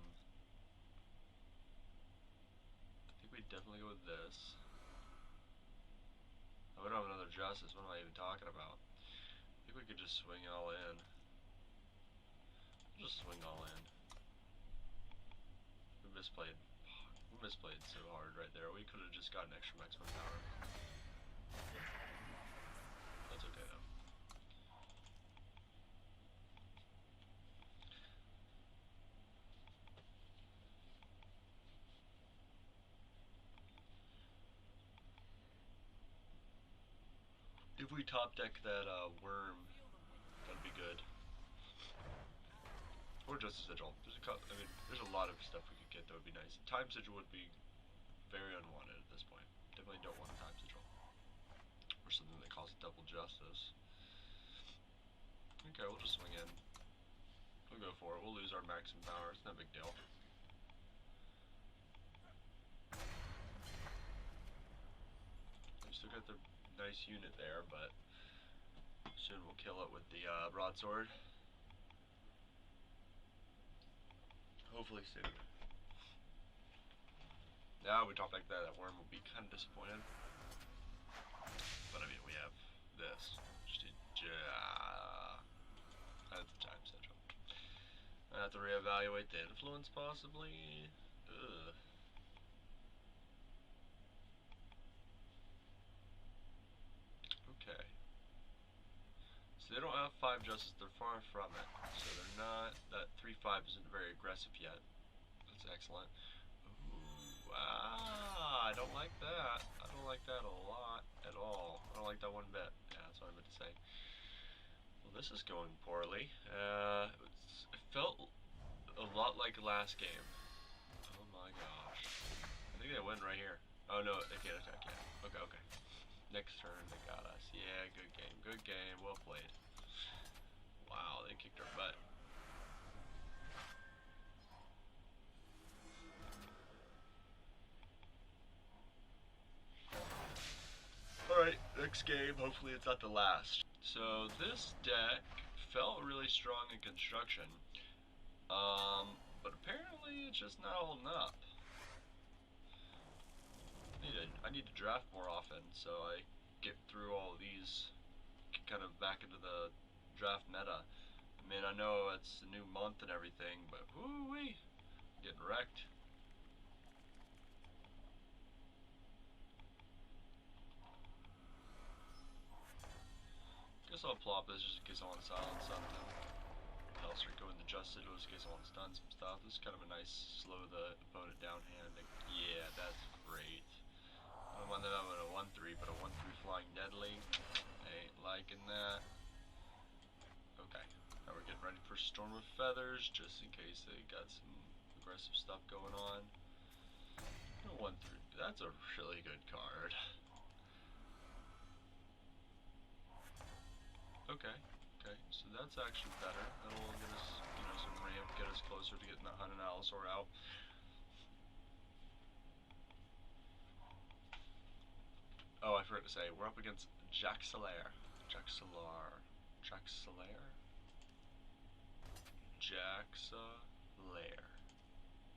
think we definitely go with this. Oh, we don't have another Justice. What am I even talking about? I think we could just swing all in. We'll just swing all in. We misplayed. We misplayed so hard right there. We could have just gotten extra maximum power. That's okay though. If we top deck that worm, that'd be good. Or just a sigil. There's a lot of stuff we could get that would be nice. Time sigil would be very unwanted at this point. Definitely don't want a time sigil. Or something that calls double justice. Okay, we'll just swing in. We'll go for it. We'll lose our maximum power. It's not a big deal. We still got the nice unit there, but soon we'll kill it with the broadsword. Hopefully soon. Now we top like that worm will be kind of disappointed. But I mean, we have this. That's the time sigil. I have to reevaluate the influence possibly. Ugh. Okay. So they don't have 5 justice, they're far from it. So they're not, that 3-5 isn't very aggressive yet. That's excellent. Ooh, I don't like that. I don't like that a lot at all. I don't like that one bit. Yeah, that's what I meant to say. Well, this is going poorly. It felt a lot like last game. Oh my gosh. I think they win right here. Oh no, they can't attack yet. Okay, okay. Next turn, they got us. Yeah, good game. Good game. Well played. Wow, they kicked our butt. Alright, next game. Hopefully it's not the last. So this deck felt really strong in construction. But apparently it's just not holding up. I need to draft more often so I get through all of these, kind of back into the draft meta. I mean, I know it's a new month and everything, but whoo-wee, getting wrecked. Guess I'll plop this just in case I want to silence something. Else or go into Justed just in case I want to stun some stuff. This is kind of a nice slow the opponent down hand. Yeah, that's great. I don't mind that I'm at a 1-3, but a 1-3 flying deadly. I ain't liking that. Okay, now we're getting ready for Storm of Feathers, just in case they got some aggressive stuff going on. 1-3, that's a really good card. Okay, so that's actually better. That'll get us, some ramp, get us closer to getting that Hunt and Allosaur out. Oh, I forgot to say, we're up against Jaxalair. Jaxalair.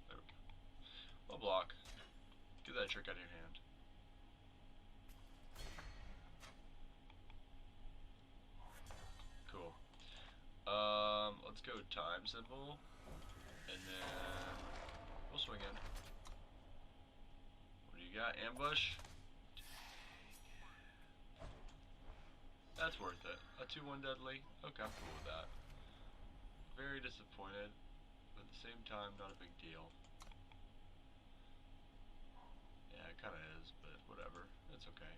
There we go. Well, block. Get that trick out of your hand. Cool. Let's go time symbol, and then we'll swing in. What do you got? Ambush? That's worth it. A 2-1 deadly? Okay, I'm cool with that. Very disappointed, but at the same time, not a big deal. Yeah, it kinda is, but whatever. It's okay.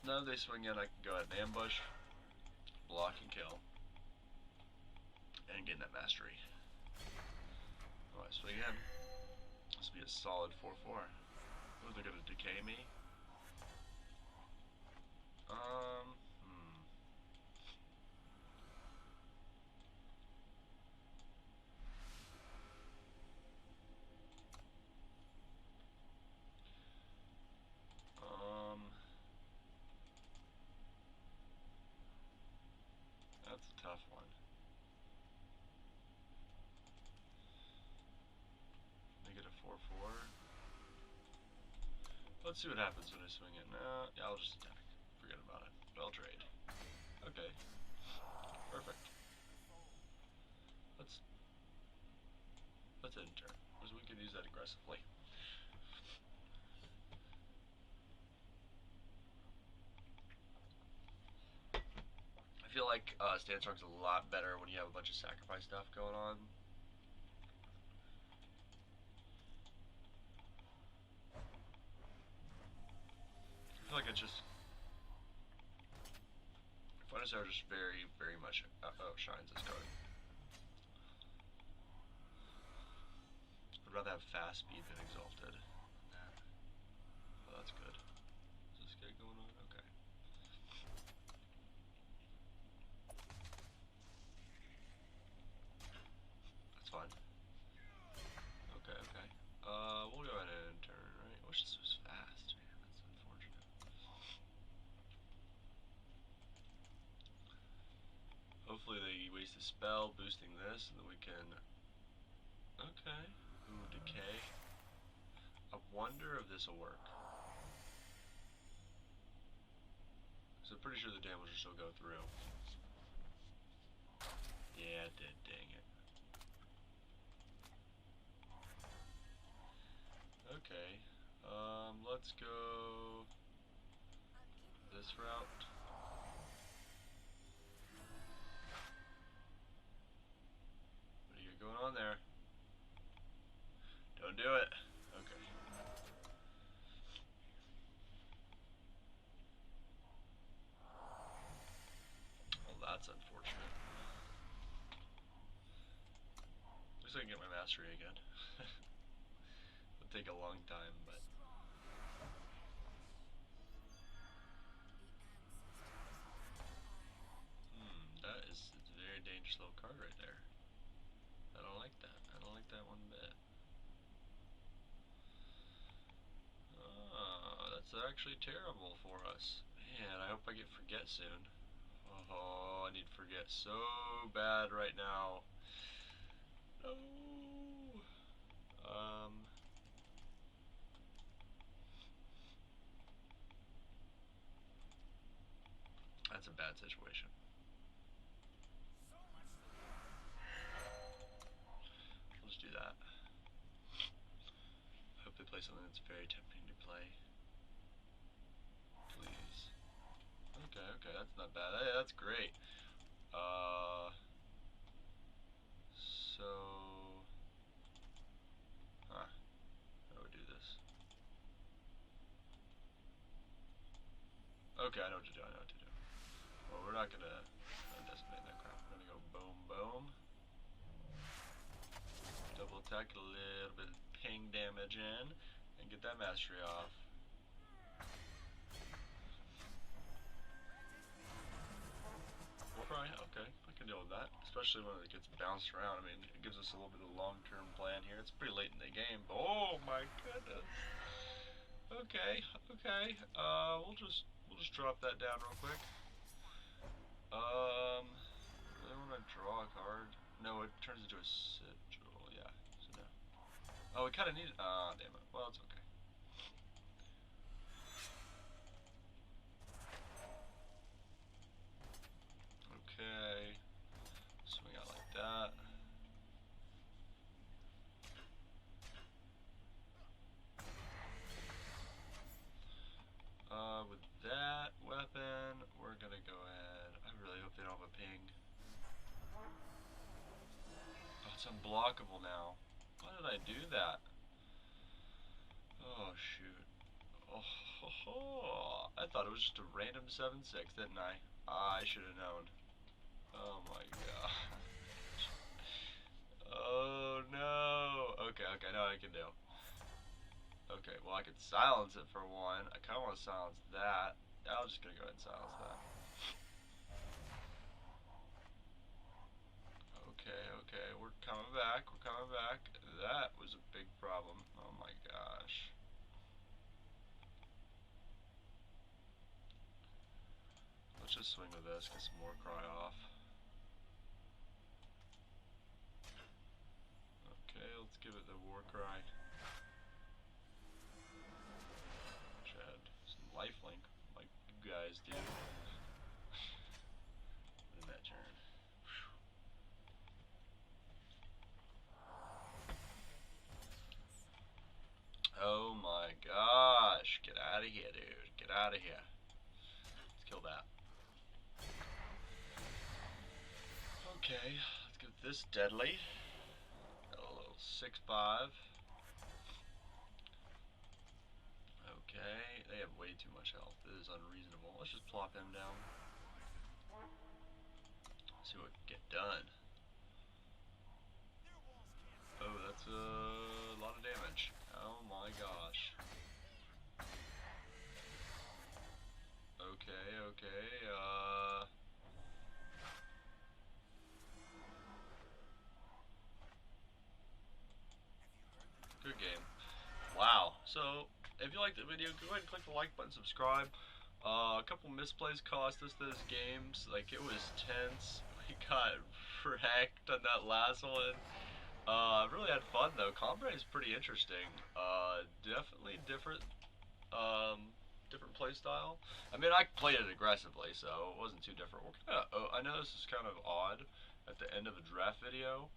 Now they swing in, I can go ahead and ambush, block and kill, and get that mastery. Alright, swing in. This will be a solid 4-4. Oh, they're gonna decay me. That's a tough one. Make it a 4-4. Let's see what happens when I swing it. Yeah, I'll just attack. Forget about it. But I'll trade. Okay. Perfect. Let's end turn, because we can use that aggressively. I feel like Stance Rock's a lot better when you have a bunch of sacrifice stuff going on. I feel like it just... Funnisaur just very, very much outshines this card. I'd rather have fast speed than exalted. Oh, that's good. Is this guy going on? Okay. That's fine. Okay. We'll go ahead and turn, right? Oh, it's just so fast, man. That's unfortunate. Hopefully they waste a spell boosting this, and then we can... Okay. Ooh, decay. I wonder if this will work. So I'm pretty sure the damage will still go through. Yeah, it did. Dang it. Okay. Let's go this route. What do you got going on there? Don't do it. Okay. Well, that's unfortunate. Looks like I can get my mastery again. It'll take a long time, but... actually terrible for us. Man, I hope I get forget soon. Oh, I need forget so bad right now. No. That's a bad situation. Let's do that. I hope they play something that's very tempting to play. Please. Okay, that's not bad. Hey, that's great. So... Huh. How do we do this? Okay, I know what to do, Well, we're not gonna decimate that crap. We're gonna go boom, boom. Double attack, a little bit of ping damage in, and get that mastery off. Right, okay, I can deal with that, especially when it gets bounced around. I mean, it gives us a little bit of long-term plan here. It's pretty late in the game. Oh my goodness. Okay. We'll just drop that down real quick. Really want to draw a card? No, it turns into a sigil. Yeah. So no. Oh, we kind of need it. Ah, damn it. Well, it's okay. Okay. Swing out like that. With that weapon, we're gonna go ahead. I really hope they don't have a ping. Oh, it's unblockable now. Why did I do that? Oh, shoot. Oh, I thought it was just a random 7-6, didn't I? I should have known. Oh my god. Oh no. Okay, I know what I can do. Okay, well I could silence it for one. I kinda wanna silence that. I'm just gonna go ahead and silence that. Okay, we're coming back. That was a big problem. Oh my gosh. Let's just swing with this, get some more cry off. Okay, let's give it the war cry. Chad, some lifelink, like you guys do. In that turn. Oh my gosh. Get out of here, dude. Get out of here. Let's kill that. Okay, let's get this deadly. Got a little 6-5. Okay, they have way too much health. This is unreasonable. Let's just plop him down. See what we can get done. Oh, that's a lot of damage. Oh my gosh. Okay, good game. Wow. So, if you liked the video, go ahead and click the like button, subscribe. A couple misplays cost us those games. Like, it was tense. We got wrecked on that last one. Really had fun though. Combrei is pretty interesting. Definitely different, different play style. I mean, I played it aggressively, so it wasn't too different. I know this is kind of odd at the end of a draft video,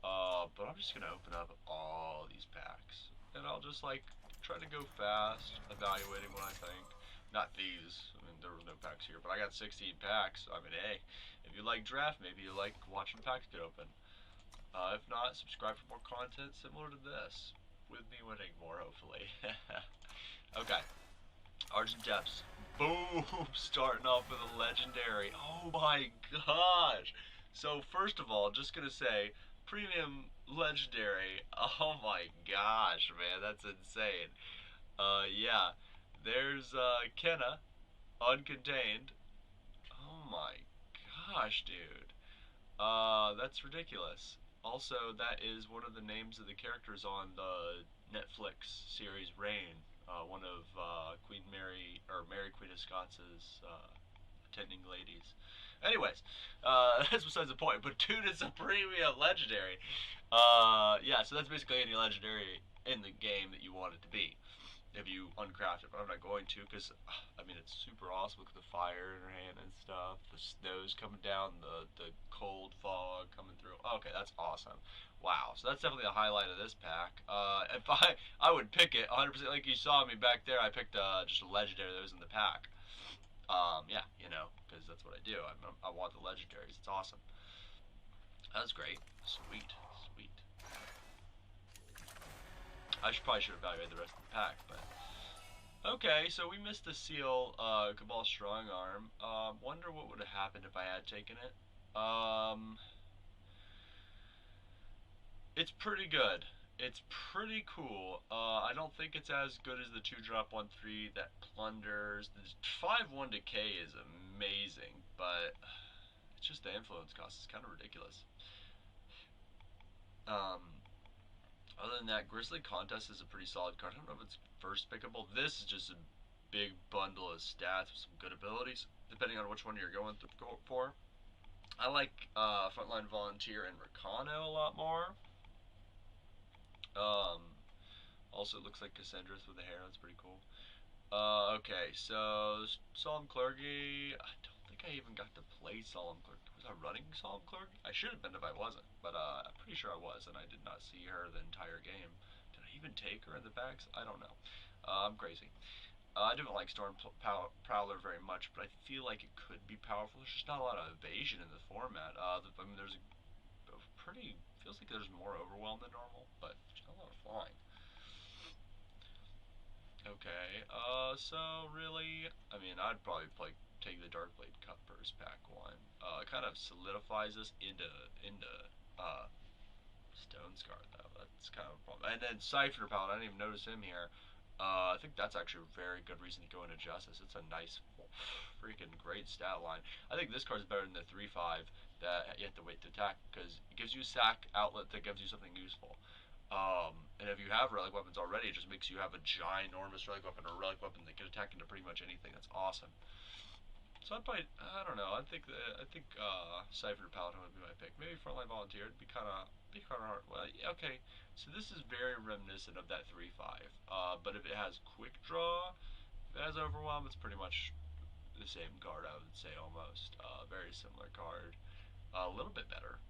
but I'm just gonna open up all these packs, and I'll just like try to go fast, evaluating what I think. Not these. I mean, there were no packs here, but I got 16 packs. I mean, hey, if you like draft, maybe you like watching packs get open. If not, subscribe for more content similar to this, with me winning more, hopefully. Okay, Argent. Boom! Starting off with a legendary. Oh my gosh! So first of all, just gonna say, premium legendary. Oh my gosh, man, that's insane. Yeah. There's Kenna, uncontained. Oh my gosh, dude. That's ridiculous. Also, that is one of the names of the characters on the Netflix series Rain. one of Queen Mary, or Mary Queen of Scots' attending ladies. Anyways, that's besides the point. But dude, it's a premium legendary. Yeah, so that's basically any legendary in the game that you want it to be if you uncraft it, but I'm not going to because I mean it's super awesome. Look at the fire in her hand and stuff. The snow's coming down, the cold fog coming through. Okay, that's awesome. Wow, so that's definitely the highlight of this pack. If I would pick it 100%. Like you saw me back there, I picked just a legendary that was in the pack. Yeah, you know, because that's what I do. I want the legendaries. It's awesome. That's great. Sweet, sweet. Probably should evaluate the rest of the pack, but okay, so we missed the seal, Cabal Strong Arm. Wonder what would have happened if I had taken it. It's pretty good. It's pretty cool. I don't think it's as good as the 2-drop 1/3 that plunders. The 5/1 decay is amazing, but it's just the influence cost is kind of ridiculous. Um, Other than that, Grizzly Contest is a pretty solid card. I don't know if it's first pickable. This is just a big bundle of stats with some good abilities, depending on which one you're going for. I like Frontline Volunteer and Recano a lot more. Um, Also, it looks like Cassandra's with the hair. That's pretty cool. Okay, so Solemn Clergy. I don't think I even got to play Solemn Clergy. Was I running Solemn Clergy? I should have been if I wasn't, but I'm pretty sure I was, and I did not see her the entire game. Did I even take her in the packs? I don't know. I'm crazy. I don't like Storm Prowler very much, but I feel like it could be powerful. There's just not a lot of evasion in the format. I mean, there's a pretty feels like there's more overwhelm than normal, but there's not a lot of flying. Okay, so really, I mean, I'd probably take the Darkblade Cutpurse pack one. It kind of solidifies us into uh, Stone Scar though. That's kind of a problem. And then Siphon Paladin, I didn't even notice him here. I think that's actually a very good reason to go into Justice. It's a nice, freaking great stat line. I think this card's better than the 3/5 that you have to wait to attack because it gives you a sack outlet that gives you something useful. And if you have relic weapons already, it just makes you have a ginormous relic weapon or relic weapon that can attack into pretty much anything. That's awesome. So I'd probably, I don't know. I think Cypher Paladin would be my pick. Maybe Frontline Volunteer. It'd be kind of hard. Well, yeah, okay. So this is very reminiscent of that 3/5. But if it has quick draw, if it has overwhelm, it's pretty much the same card. I would say almost. Very similar card. A little bit better.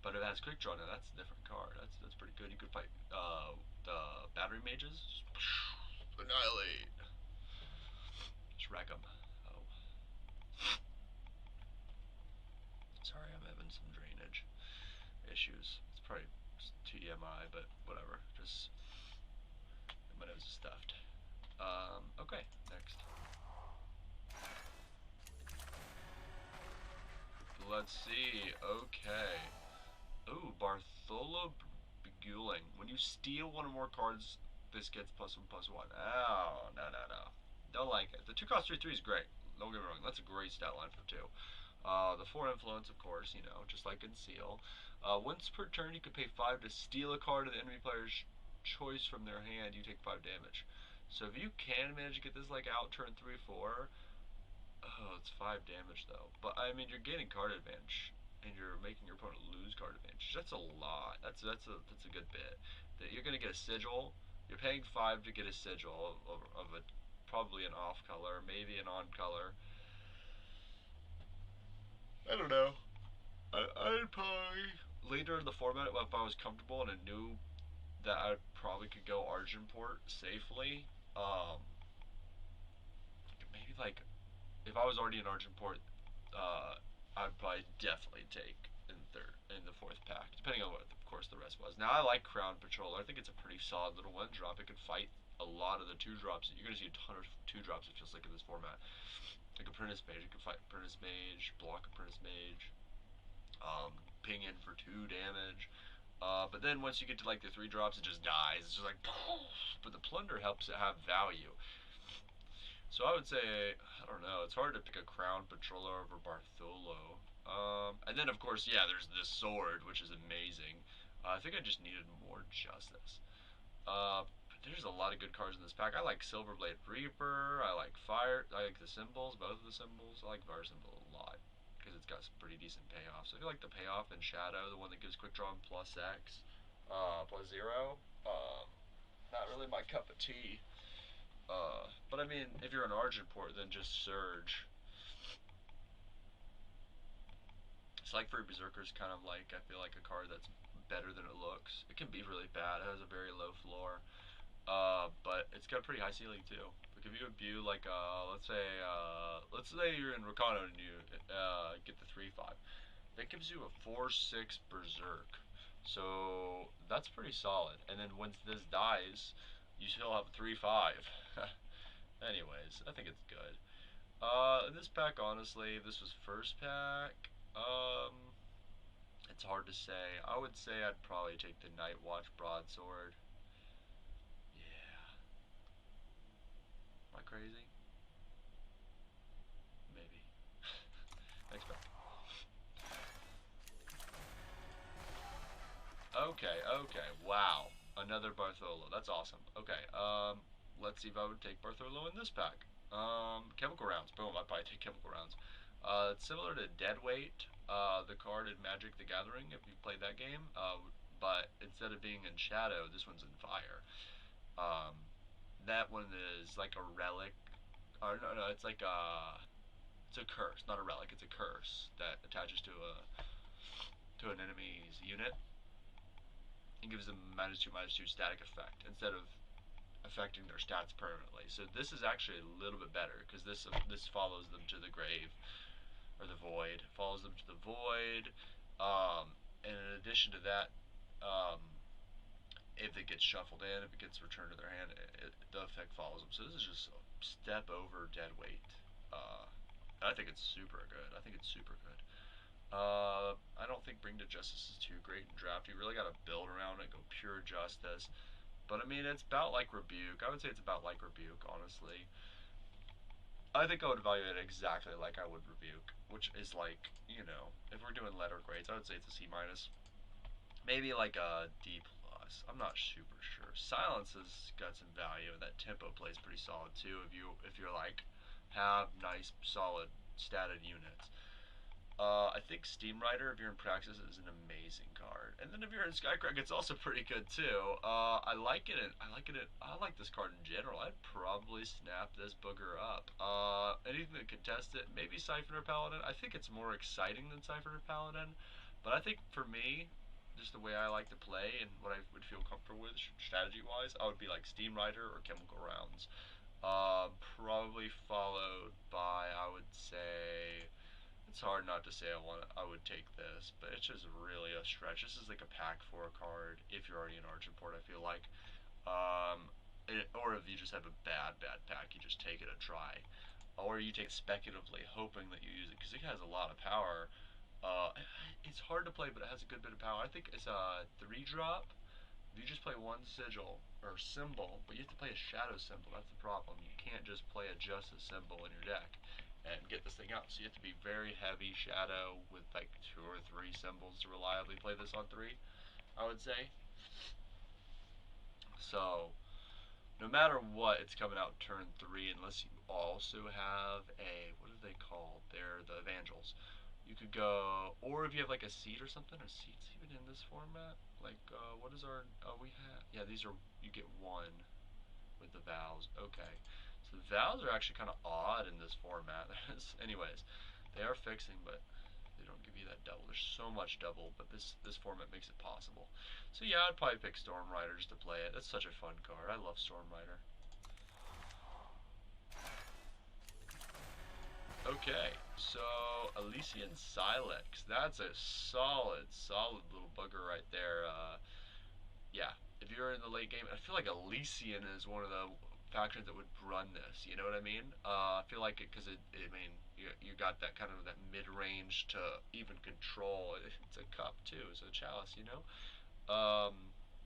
But if it has quick draw, now that's a different card. That's pretty good. You could fight the battery mages. Just annihilate. Just wreck them. Oh. Sorry, I'm having some drainage issues. It's probably TMI, but whatever. Just my nose is stuffed. Okay, next. Let's see. Okay. Ooh, Bartholo Beguiling. When you steal one or more cards, this gets +1/+1. Oh, no. Don't like it. The 2-cost 3/3 is great. Don't get me wrong. That's a great stat line for 2. The 4 influence, of course, you know, just like in Seal. Once per turn, you can pay 5 to steal a card of the enemy player's choice from their hand. You take 5 damage. So if you can manage to get this like out turn 3/4, oh, it's 5 damage though. But I mean, you're gaining card advantage, and you're making your opponent lose card advantage. That's a lot. That's a good bit. That you're gonna get a sigil. You're paying 5 to get a sigil of a probably an off color, maybe an on color. I don't know. I'd probably later in the format if I was comfortable and I knew that I probably could go Argent port safely. Maybe like if I was already in Argent port, I'd probably definitely take in the 4th pack, depending on what of course the rest was. Now I like Crown Patroller. I think it's a pretty solid little 1-drop. It could fight a lot of the 2-drops. You're gonna see a ton of 2-drops. It feels like in this format. Like Apprentice Mage, you can fight Apprentice Mage, block Apprentice Mage, ping in for 2 damage. But then once you get to like the 3-drops, it just dies. It's just like, but the Plunder helps it have value. So I would say, I don't know, it's hard to pick a Crown Patroller over Bartholo. And then of course, yeah, there's this sword, which is amazing. I think I just needed more Justice. But there's a lot of good cards in this pack. I like Silverblade Reaper. I like Fire. I like the symbols, both of the symbols. I like Fire Symbol a lot because it's got some pretty decent payoffs. I feel like the payoff in Shadow, the one that gives quick draw and plus X, plus 0, not really my cup of tea. But I mean, if you're an Argent port, then just Surge. It's like for Berserker's kind of like, I feel like a card that's better than it looks. It can be really bad. It has a very low floor. But it's got a pretty high ceiling too. Like if you imbue like let's say you're in Rakano and you get the 3/5, that gives you a 4/6 Berserk. So that's pretty solid. And then once this dies, you still have 3/5. Anyways, I think it's good. This pack, honestly, this was first pack. It's hard to say. I would say I'd probably take the Night Watch Broadsword. Yeah. Am I crazy? Maybe. Thanks, bro. Okay, okay. Wow. Another Bartholo. That's awesome. Okay, let's see if I would take Bartholo in this pack. Chemical Rounds. Boom, I'd probably take Chemical Rounds. It's similar to Deadweight, the card in Magic the Gathering, if you played that game. But instead of being in Shadow, this one's in Fire. Um, that one is like a relic. Or no, it's like it's a curse, not a relic. It's a curse that attaches to an enemy's unit and gives them -2/-2 static effect instead of affecting their stats permanently. So this is actually a little bit better because this follows them to the grave or the void, follows them to the void. And in addition to that, um, if it gets shuffled in, if it gets returned to their hand, the effect follows them. So this is just a step over Deadweight. I think it's super good. I think it's super good. I don't think Bring to Justice is too great in draft. You really got to build around it, go pure justice. But I mean, it's about like Rebuke. I would say it's about like Rebuke, honestly. I think I would evaluate it exactly like I would Rebuke, which is like, if we're doing letter grades, I would say it's a C minus, maybe like a D plus. I'm not super sure. Silence has got some value, and that tempo plays pretty solid too. If you're like have nice solid statted units. I think Steam Rider, if you're in Praxis, is an amazing card. And then if you're in Skycrack, it's also pretty good too. I like it. I like this card in general. I'd probably snap this booger up. Anything that could test it, maybe Siphon or Paladin. I think it's more exciting than Siphon or Paladin. But I think for me, just the way I like to play and what I would feel comfortable with strategy-wise, I would be like Steam Rider or Chemical Rounds. Probably followed by, I would say, it's hard not to say I would take this, but it's just really a stretch. This is like a pack 4 card if you're already in Argent port, I feel like. Or if you just have a bad pack, you just take it a try. Or you take speculatively, hoping that you use it, because it has a lot of power. It's hard to play, but it has a good bit of power. I think it's a 3-drop. If you just play one sigil or symbol, but you have to play a shadow symbol, that's the problem. You can't just play a justice symbol in your deck and get this thing out. So you have to be very heavy shadow with like 2 or 3 symbols to reliably play this on 3, I would say. So no matter what, it's coming out turn 3 unless you also have a, what are they called? They're the Evangels. You could go, or if you have like a seed or something, are seeds even in this format? Like, what is our, we have, yeah, these are, you get 1 with the vows. Okay. So the vows are actually kind of odd in this format. Anyways, they are fixing, but they don't give you that double. There's so much double, but this format makes it possible. So yeah, I'd probably pick Storm Riders to play it. That's such a fun card. I love Storm Rider. Okay, so Elysian Silex. That's a solid little bugger right there. Yeah, if you're in the late game, I feel like Elysian is one of the factions that would run this. You know what I mean? I feel like it because I mean, you got that kind of that mid-range to even control. It's a cup too, so chalice.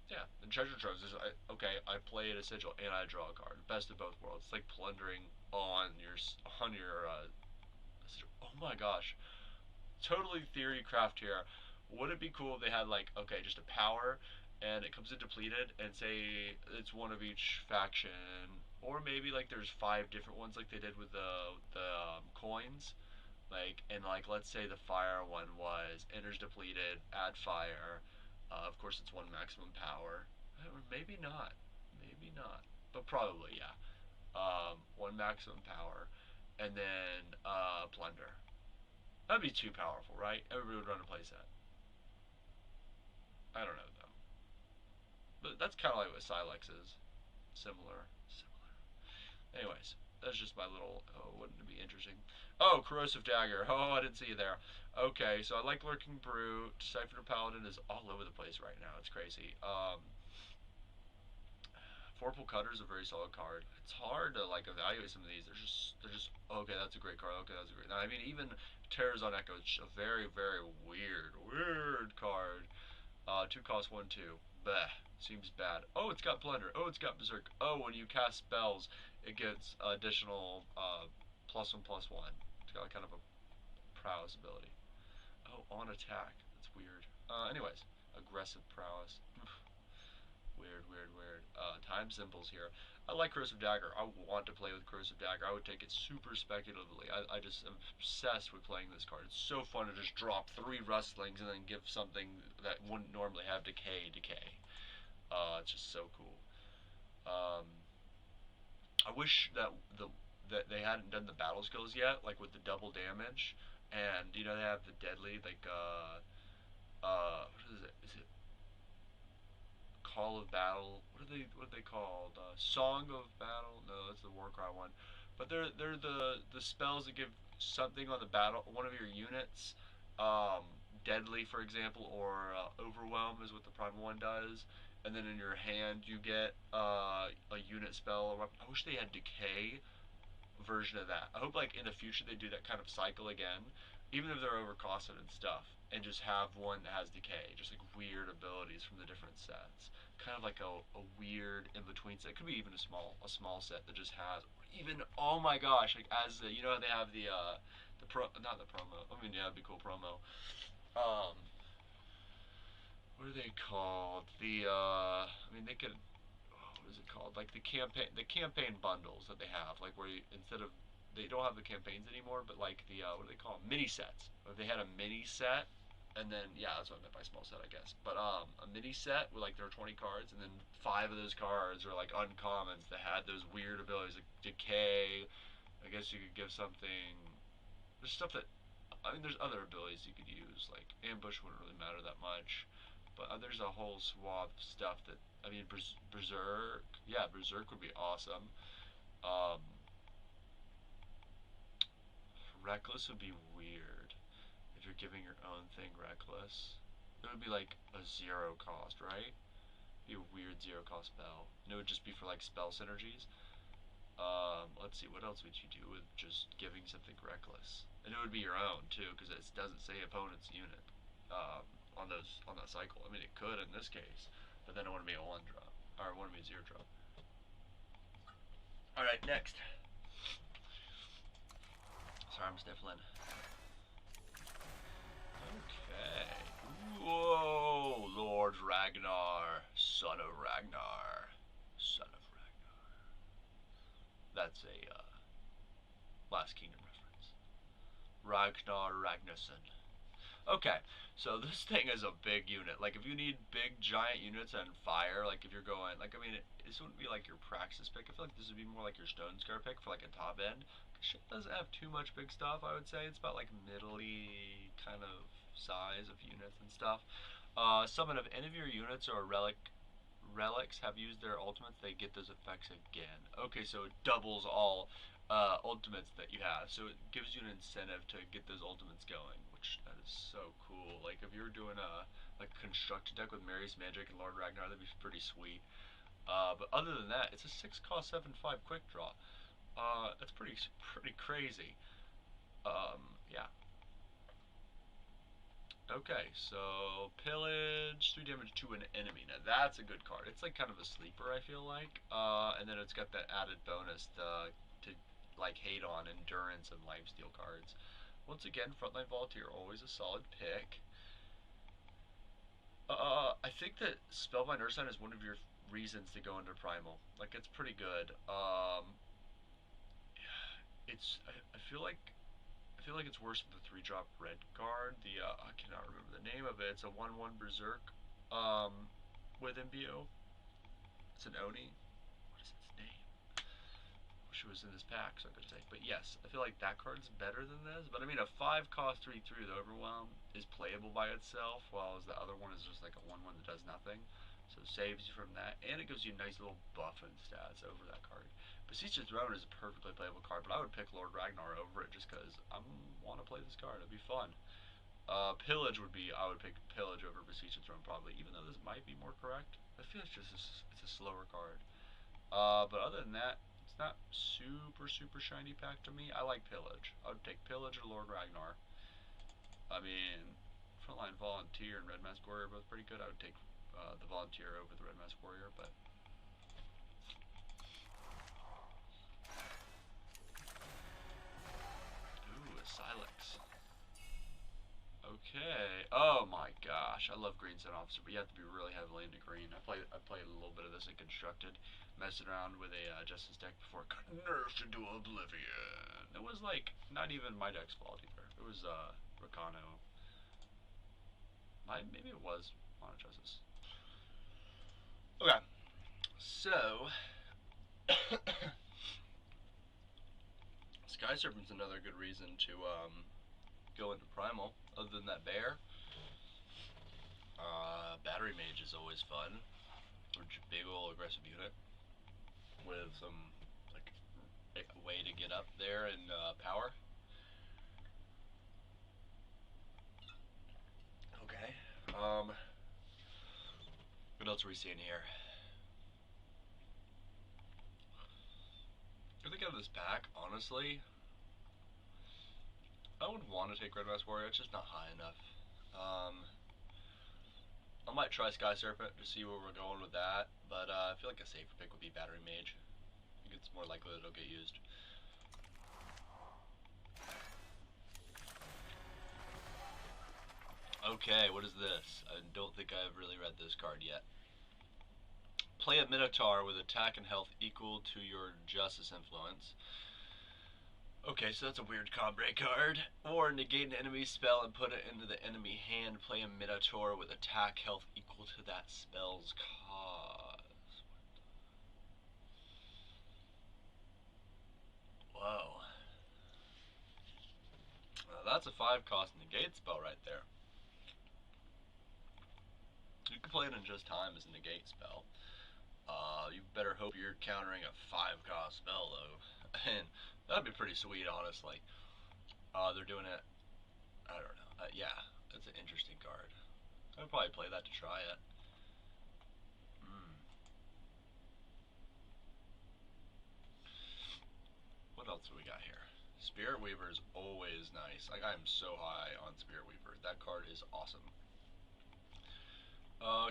Yeah, and treasure troves is okay. I play a sigil and I draw a card. Best of both worlds. It's like plundering on your. Oh my gosh, totally theory craft here. Would it be cool if they had like, okay, just a power and it comes in depleted, and say it's one of each faction, or maybe like there's 5 different ones like they did with the coins. Like, and like let's say the fire one was enters depleted, add fire. Of course, it's one maximum power. Or maybe not. Maybe not. But probably, yeah. One maximum power. And then plunder. That'd be too powerful, right? Everybody would run a playset. I don't know, though. But that's kind of like what Silex is. Similar. Similar. Anyways, that's just my little. Oh, wouldn't it be interesting? Oh, corrosive dagger. Oh, I didn't see you there. Okay, so I like lurking brute. Siphoned paladin is all over the place right now. It's crazy. Vorpal cutter is a very solid card. It's hard to like evaluate some of these. They're just okay. That's a great card. Okay, that's a great. I mean, even Terrors on Echo is a very weird card. 2 cost 1/2. Bleh. Seems bad. Oh, it's got Plunder. Oh, it's got Berserk. Oh, when you cast spells, it gets additional +1/+1. It's got kind of a prowess ability. Oh, on attack. That's weird. Anyways, aggressive prowess. Weird. Time symbols here. I like Corrosive Dagger. I want to play with Corrosive Dagger. I would take it super speculatively. I just am obsessed with playing this card. It's so fun to just drop 3 Rustlings and then give something that wouldn't normally have decay. It's just so cool. I wish that they hadn't done the battle skills yet, like with the double damage, and you know they have the deadly like what is it? Is it Call of Battle? What are they called? Song of Battle? No, that's the Warcry one. But they're the spells that give something on the battle one of your units. Um, Deadly, for example, or Overwhelm is what the primal one does. And then in your hand you get a unit spell or weapon. I wish they had Decay version of that. I hope like in the future they do that kind of cycle again, even if they're overcosted and stuff, and just have one that has decay, just like weird abilities from the different sets. Kind of like a weird in between set. It could be even a small set that just has even oh my gosh, like as you know how they have the pro not the promo. I mean yeah, it'd be cool promo. Um, what are they called? I mean they could what is it called? Like the campaign bundles that they have, like where you, instead of they don't have the campaigns anymore, but like the what do they call them? Mini sets. Or if they had a mini set, and then yeah, that's what I meant by small set, I guess. But a mini set with like there are 20 cards, and then 5 of those cards are like uncommons that had those weird abilities like decay. I guess you could give something. There's stuff that I mean, there's other abilities you could use, like ambush wouldn't really matter that much, but there's a whole swath of stuff that I mean, Berserk, yeah, Berserk would be awesome. Um, Reckless would be weird if you're giving your own thing Reckless. It would be like a 0 cost, right? Be a weird 0 cost spell. And it would just be for like spell synergies. Let's see, what else would you do with just giving something Reckless? And it would be your own too, because it doesn't say opponent's unit on that cycle. I mean, it could in this case, but then it wouldn't be a 1 drop or it wouldn't be a 0 drop. All right, next. Sorry, I'm sniffling. Okay. Whoa, Lord Ragnar, son of Ragnar, son of Ragnar. That's a Last Kingdom reference. Ragnar Ragnarsson. Okay, so this thing is a big unit. Like, if you need big, giant units and fire, like if you're going, like, I mean, this wouldn't be like your Praxis pick. I feel like this would be more like your Stone Scar pick for like a top end. Shit doesn't have too much big stuff. I would say it's about like middly kind of size of units and stuff. Summon of any of your units or relics have used their ultimates, they get those effects again. Okay, so it doubles all ultimates that you have. So it gives you an incentive to get those ultimates going, which that is so cool. Like if you were doing a like constructed deck with Mary's Magic and Lord Ragnar, that'd be pretty sweet. But other than that, it's a 6 cost 7/5 quick draw. That's pretty crazy. Yeah. Okay, so pillage, 3 damage to an enemy. Now that's a good card. It's like kind of a sleeper, I feel like. And then it's got that added bonus to like hate on endurance and lifesteal cards. Once again, frontline volunteer always a solid pick. I think that Spellbind Earthsign is one of your reasons to go into Primal. Like, it's pretty good. I feel like it's worse than the 3-drop red card. I cannot remember the name of it. It's a 1/1 Berserk, with MBO. It's an Oni. What is its name? Wish it was in this pack, so I could say. But yes, I feel like that card's better than this. But I mean, a 5-cost 3/3 with Overwhelm is playable by itself, while the other one is just like a 1/1 that does nothing. So it saves you from that, and it gives you a nice little buff and stats over that card. Beseech the Throne is a perfectly playable card, but I would pick Lord Ragnar over it just because I want to play this card. It'd be fun. Pillage would be, I would pick Pillage over Beseech the Throne probably, even though this might be more correct. I feel it's a slower card. But other than that, it's not super shiny pack to me. I like Pillage. I would take Pillage or Lord Ragnar. I mean, Frontline Volunteer and Red Mask Warrior are both pretty good. I would take the Volunteer over the Red Mask Warrior, but... Ooh, a Silex. Okay. Oh my gosh, I love Green Sun Officer, but you have to be really heavily into green. I played a little bit of this in Constructed, messing around with a Justice deck before it got nerfed into oblivion. It was like not even my deck's fault either. It was Rakano. Maybe it was Mono Justice. Okay, so Sky Serpent's another good reason to go into Primal. Other than that bear, Battery Mage is always fun. Big ol' aggressive unit with some like a way to get up there in power. Okay. What else are we seeing here? I think out of this pack, honestly, I would want to take Red Mask Warrior. It's just not high enough. I might try Sky Serpent to see where we're going with that, but I feel like a safer pick would be Battery Mage. I think it's more likely that it'll get used. Okay, what is this? I don't think I've really read this card yet. Play a Minotaur with attack and health equal to your Justice influence. Okay, so that's a weird Combrei card. Or negate an enemy spell and put it into the enemy hand. Play a Minotaur with attack health equal to that spell's cost. Whoa. Now that's a 5-cost negate spell right there. You can play it in just time as a negate spell. You better hope you're countering a 5-cost spell though. And that'd be pretty sweet, honestly. They're doing it. I don't know. Yeah, that's an interesting card. I would probably play that to try it. What else do we got here? Spirit Weaver is always nice. Like, I am so high on Spirit Weaver. That card is awesome.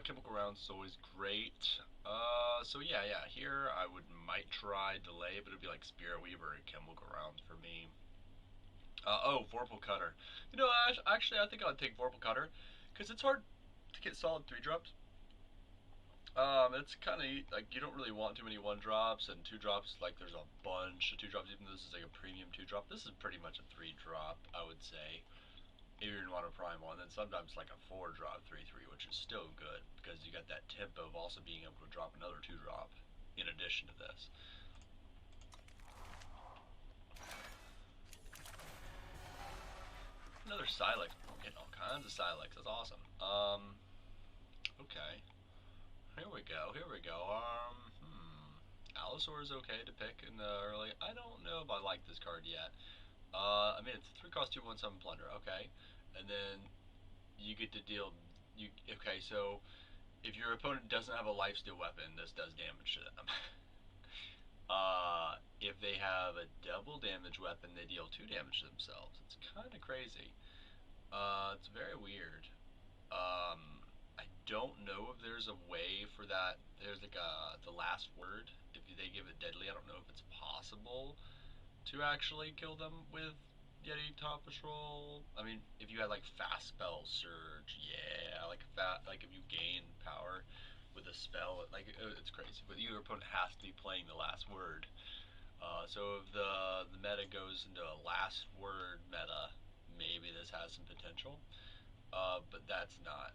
Chemical Rounds is always great. So yeah, here I might try Delay, but it'd be like Spirit Weaver and Chemical Rounds for me. Vorpal Cutter. You know, actually, I think I'd take Vorpal Cutter, because it's hard to get solid 3-drops. It's kind of, like, you don't really want too many 1-drops, and 2-drops, like, there's a bunch of 2-drops, even though this is like a premium 2-drop. This is pretty much a 3-drop, I would say, if you're going to want a Primal, and then sometimes like a 4-drop 3/3, which is still good, because you got that tempo of also being able to drop another 2-drop in addition to this. Another Silex. I'm getting all kinds of Silex. That's awesome. Okay. Here we go. Allosaur is okay to pick in the early. I don't know if I like this card yet. I mean, it's 3-cost 2/1/7 Plunder. Okay. And then you get to deal. Okay, so if your opponent doesn't have a lifesteal weapon, this does damage to them. If they have a double damage weapon, they deal 2 damage to themselves. It's kind of crazy. It's very weird. I don't know if there's a way for that. There's like the last word. If they give it deadly, I don't know if it's possible to actually kill them with Yeti top patrol. I mean, if you had like fast spell surge, yeah, like like if you gain power with a spell, like it's crazy. But your opponent has to be playing the last word. So if the meta goes into a last word meta, maybe this has some potential. But that's not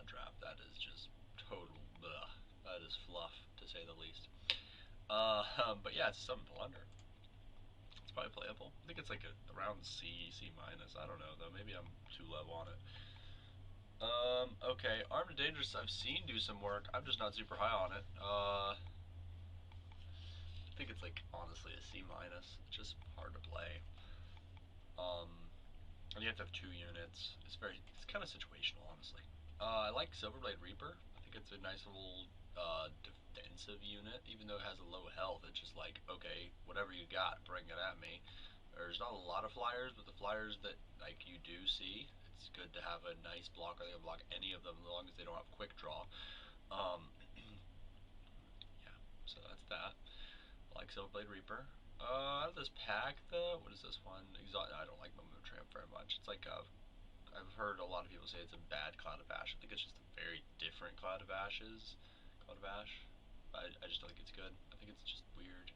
draft. That is just total. Ugh. That is fluff to say the least. But yeah, it's a 7 plunder. It's probably playable. I think it's like around C minus. I don't know though. Maybe I'm too low on it. Okay, Armed and Dangerous I've seen do some work. I'm just not super high on it. I think it's like honestly a C minus. It's just hard to play. And you have to have 2 units. It's kind of situational, honestly. I like Silverblade Reaper. I think it's a nice little defensive unit, even though it has a low health. It's just like, okay, whatever you got, bring it at me. There's not a lot of flyers, but the flyers that like you do see, it's good to have a nice blocker. They can block any of them as long as they don't have quick draw. Um, yeah, so that's that. I like Silverblade Reaper. Out of this pack, though, what is this one? I don't like Moment of Triumph very much. It's like I've heard a lot of people say it's a bad Cloud of Ash. I think it's just a very different Cloud of Ashes. Cloud of Ash. I just don't think it's good. I think it's just weird.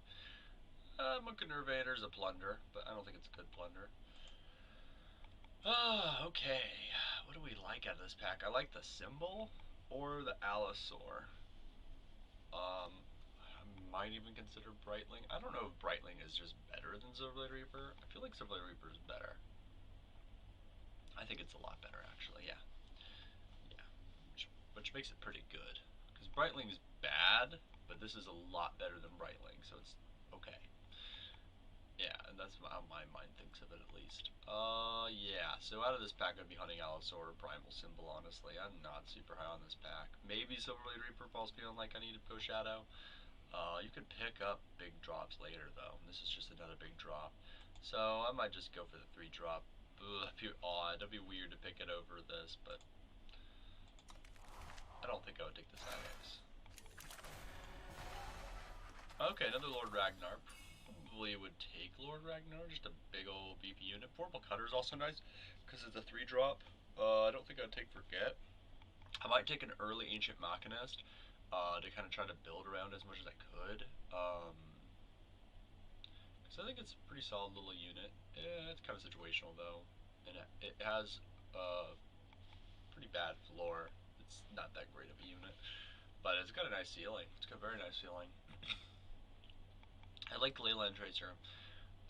Monk Nervator's a plunder, but I don't think it's a good plunder. Okay. What do we like out of this pack? I like the Symbol or the Allosaur. I might even consider Brightling. I don't know if Brightling is just better than Silverblade Reaper. I feel like Silverblade Reaper is better. I think it's a lot better, actually. Yeah, yeah, which makes it pretty good. Because Brightling's bad, but this is a lot better than Brightling, so it's okay. Yeah, and that's how my mind thinks of it at least. Yeah, so out of this pack I'd be hunting Allosaur or Primal Symbol, honestly. I'm not super high on this pack. Maybe Silverblade Reaper falls beyond like I need to go Shadow. You can pick up big drops later though. This is just another big drop. So I might just go for the 3 drop. Ugh, that'd be odd. That'd be weird to pick it over this, but I don't think I would take this anyways. Okay, another Lord Ragnar. Probably would take Lord Ragnar, just a big old beefy unit. Portable Cutter is also nice because it's a 3 drop. I don't think I'd take Forget. I might take an early Ancient Machinist to kind of try to build around as much as I could. So I think it's a pretty solid little unit. It's kind of situational though, and it has pretty bad floor. It's not that great of a unit, but it's got a nice ceiling. It's got a very nice ceiling. I like Leyland Tracer.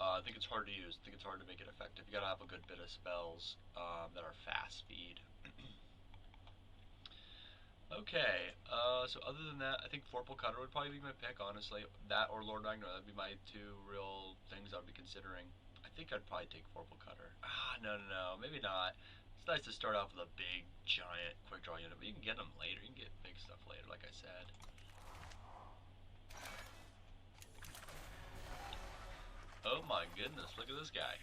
I think it's hard to use. I think it's hard to make it effective. You gotta have a good bit of spells that are fast speed. Okay, so other than that, I think Vorpal Cutter would probably be my pick, honestly. That or Lord Ragnar, that'd be my 2 real things I'd be considering. I think I'd probably take Vorpal Cutter. No, maybe not. It's nice to start off with a big, giant, quick draw unit, but you can get them later. You can get big stuff later, like I said. Oh my goodness, look at this guy.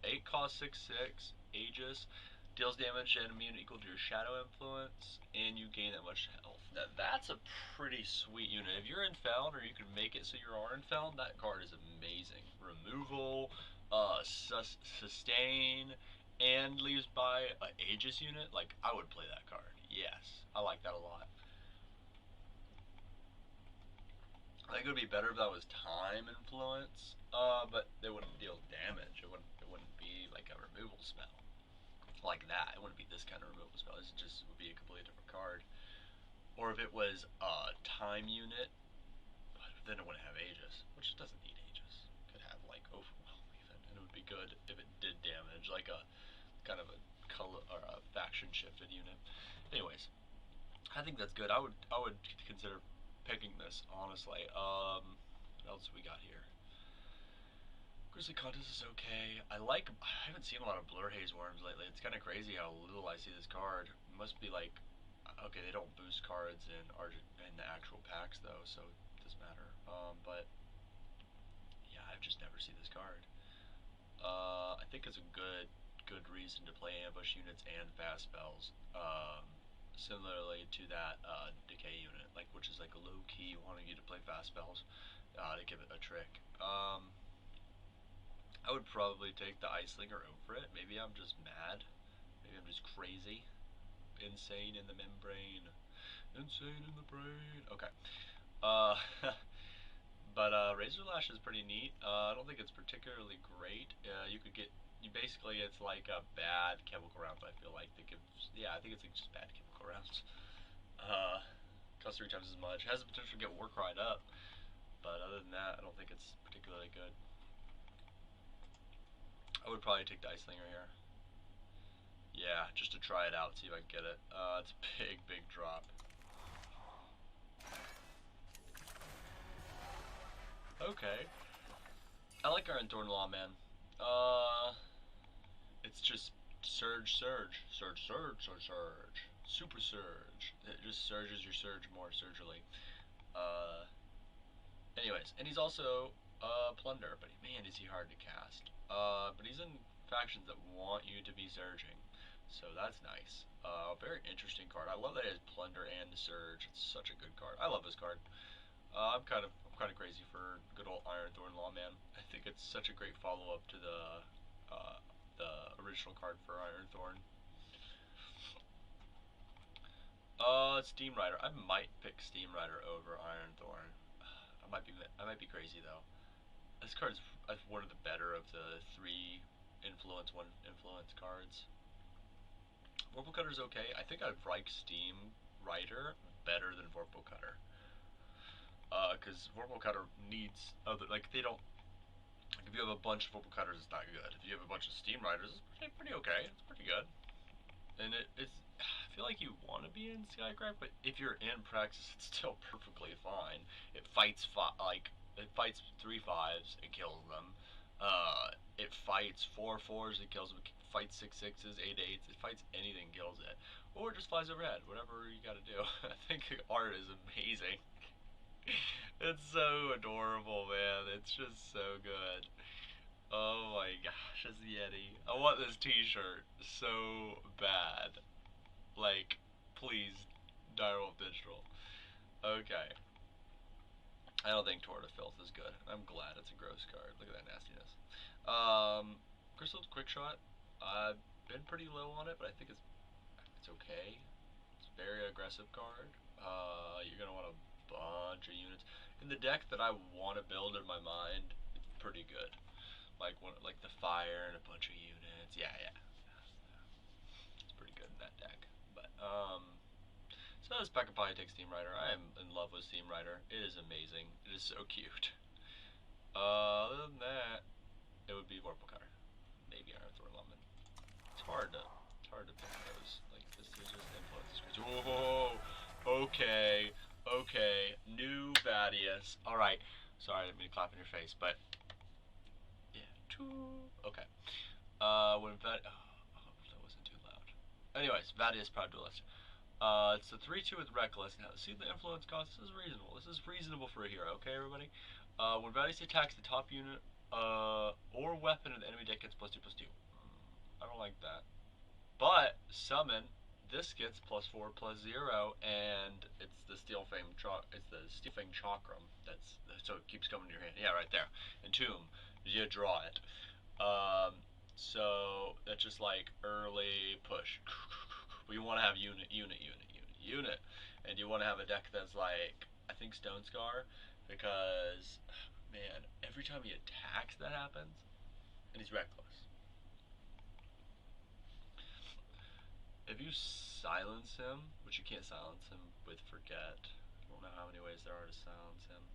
8 cost 6/6, Aegis, deals damage and immune equal to your shadow influence, and you gain that much health. That's a pretty sweet unit. If you're Infound, or you can make it so you are Infound, that card is amazing. Removal, sustain, and leaves by an Aegis unit. Like, I would play that card. Yes, I like that a lot. I think it would be better if that was time influence, but they wouldn't deal damage. It wouldn't be like a removal spell like that. It wouldn't be this kind of removal spell. It just would be a completely different card. Or if it was a time unit, then it wouldn't have Aegis, which doesn't need Aegis. It could have like Overwhelm even, and it would be good if it did damage, like a kind of a color or a faction shifted unit. Anyways, I think that's good. I would consider picking this honestly. What else we got here? Grizzly Contest is okay. I haven't seen a lot of Blur Haze Worms lately. It's kind of crazy how little I see this card. It must be like, okay, they don't boost cards in Argent in the actual packs though, so it doesn't matter. But yeah, I've just never seen this card. I think it's a good reason to play ambush units and fast spells. Similarly to that decay unit, like which is like a low key wanting you to play fast spells to give it a trick. I would probably take the Icelinger over it. Maybe I'm just mad. Maybe I'm just crazy. Insane in the membrane. Insane in the brain. Okay. Uh, but Razor Lash is pretty neat. I don't think it's particularly great. You basically, it's like a bad chemical round. I feel like that gives, yeah, I think it's like just bad chemical rounds. Costs 3 times as much. Has the potential to get War Cried up, but other than that, I don't think it's particularly good. I would probably take the Icelinger here. Yeah, just to try it out, see if I can get it. It's a big, big drop. Okay. I like Iron Thorn Lawman. It's just surge, surge, surge, surge, surge, surge, super surge. It just surges your surge more surgily. Uh, anyways, and he's also plunder, but man, is he hard to cast. But he's in factions that want you to be surging, so that's nice. Very interesting card. I love that he has plunder and surge. It's such a good card. I love this card. I'm kind of crazy for good old Iron Thorn Lawman. I think it's such a great follow up to the original card for Iron Thorn. Steam Rider. I might pick Steam Rider over Iron Thorn. I might be crazy though. This card is one of the better of the 3 influence, 1 influence cards. Vorpal Cutter's okay. I think I'd like Steam Rider better than Vorpal Cutter. Because Vorpal Cutter needs other, like, they don't, like, if you have a bunch of Vorpal Cutters, it's not good. If you have a bunch of Steam Riders, it's pretty okay. It's pretty good. And it's, I feel like you want to be in Skycraft, but if you're in Praxis, it's still perfectly fine. It fights, it fights 3/5s, it kills them. It fights 4/4s, it kills them. It fights 6/6s, 8/8s, it fights anything, kills it. Or it just flies overhead, whatever you gotta do. I think the art is amazing. It's so adorable, man. It's just so good. Oh my gosh, it's Yeti. I want this t-shirt so bad. Like, please, Direwolf Digital. Okay. I don't think Torrent of Filth is good. I'm glad it's a gross card. Look at that nastiness. Crystal's Quick Shot. I've been pretty low on it, but I think it's okay. It's a very aggressive card. You're gonna want a bunch of units. In the deck that I want to build in my mind, it's pretty good. Like the fire and a bunch of units. Yeah, yeah. It's pretty good in that deck. But so this pack could probably take Steam Rider. I am in love with Steam Rider. It is amazing. It is so cute. Other than that, it would be Vorpal Cutter. Maybe Iron Thorn Lawman. It's hard to pick those. Like, this is just influence. Whoa, okay, okay. New Vadius. Alright. Sorry, I didn't mean to clap in your face, but yeah. Okay. When that wasn't too loud. Anyways, Vadius Proud Duelist. It's a 3/2 with Reckless. Now, see the influence cost? This is reasonable. This is reasonable for a hero, okay, everybody? When Vadius attacks the top unit or weapon of the enemy deck gets +2/+2. I don't like that. But, summon, this gets +4/+0, and it's the Steel Fang Chakram. So it keeps coming to your hand. Yeah, right there. Entomb. You draw it. So that's just like early push. We want to have unit, and you want to have a deck that's like, I think Stone Scar, because man, every time he attacks that happens, and he's reckless. If you silence him, which you can't silence him with Forget, I don't know how many ways there are to silence him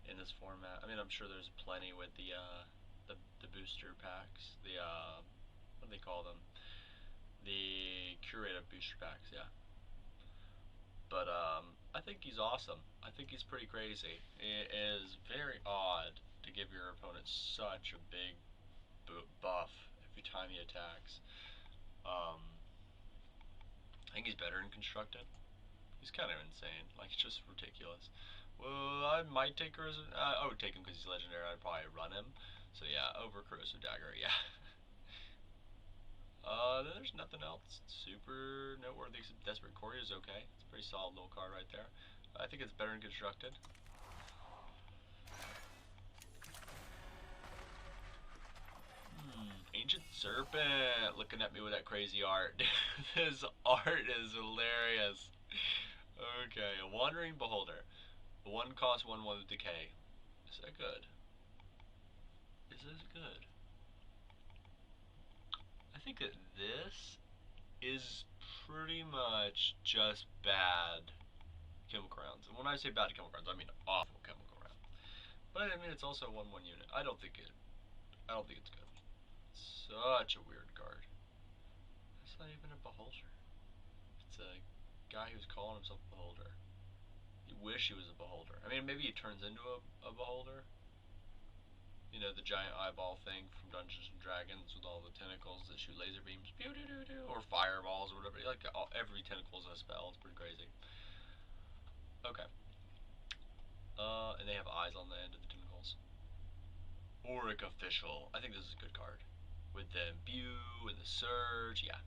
in this format. I mean, I'm sure there's plenty with the booster packs, what do they call them? The curated booster packs, yeah. But I think he's awesome. I think he's pretty crazy. It is very odd to give your opponent such a big buff every time he attacks. I think he's better in Constructed. He's kind of insane. Like, it's just ridiculous. Well, I might take Corrosive. I would take him because he's legendary. I'd probably run him. So yeah, over Corrosive Dagger, yeah. Then there's nothing else super noteworthy except Desperate Courier is okay. It's a pretty solid little card right there. I think it's better in Constructed. Serpent looking at me with that crazy art. This art is hilarious. Okay, a Wandering Beholder. One cost, one with decay. Is that good? Is this good? I think that this is pretty much just bad chemical rounds. And when I say bad chemical rounds, I mean awful chemical rounds. But I mean it's also a 1/1 unit. I don't think it's good. Such a weird card. It's not even a beholder. It's a guy who's calling himself a beholder. You wish he was a beholder. I mean, maybe he turns into a beholder. You know, the giant eyeball thing from Dungeons and Dragons with all the tentacles that shoot laser beams, pew doo doo doo, or fireballs or whatever. Like every tentacle is a spell. It's pretty crazy. Okay. And they have eyes on the end of the tentacles. Auric Official. I think this is a good card. With the imbue and the surge. Yeah,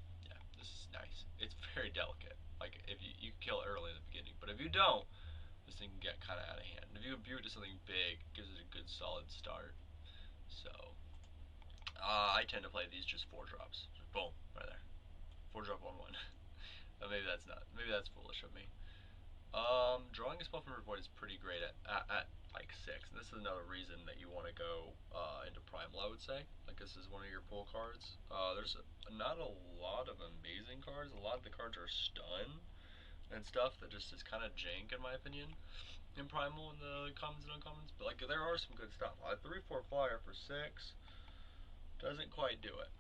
this is nice. It's very delicate. Like, if you kill it early in the beginning. But if you don't, this thing can get kind of out of hand. If you imbue it to something big, it gives it a good solid start. So, I tend to play these just 4-drops. Just boom, right there. 4-drop 1/1. Maybe that's foolish of me. Drawing a spell from your void is pretty great at like 6. And this is another reason that you want to go into Primal, I would say. Like, this is one of your pull cards. There's not a lot of amazing cards. A lot of the cards are stun and stuff that just is kind of jank, in my opinion, in Primal and the commons and uncommons. But, like, there are some good stuff. 3/4 flyer for 6 doesn't quite do it.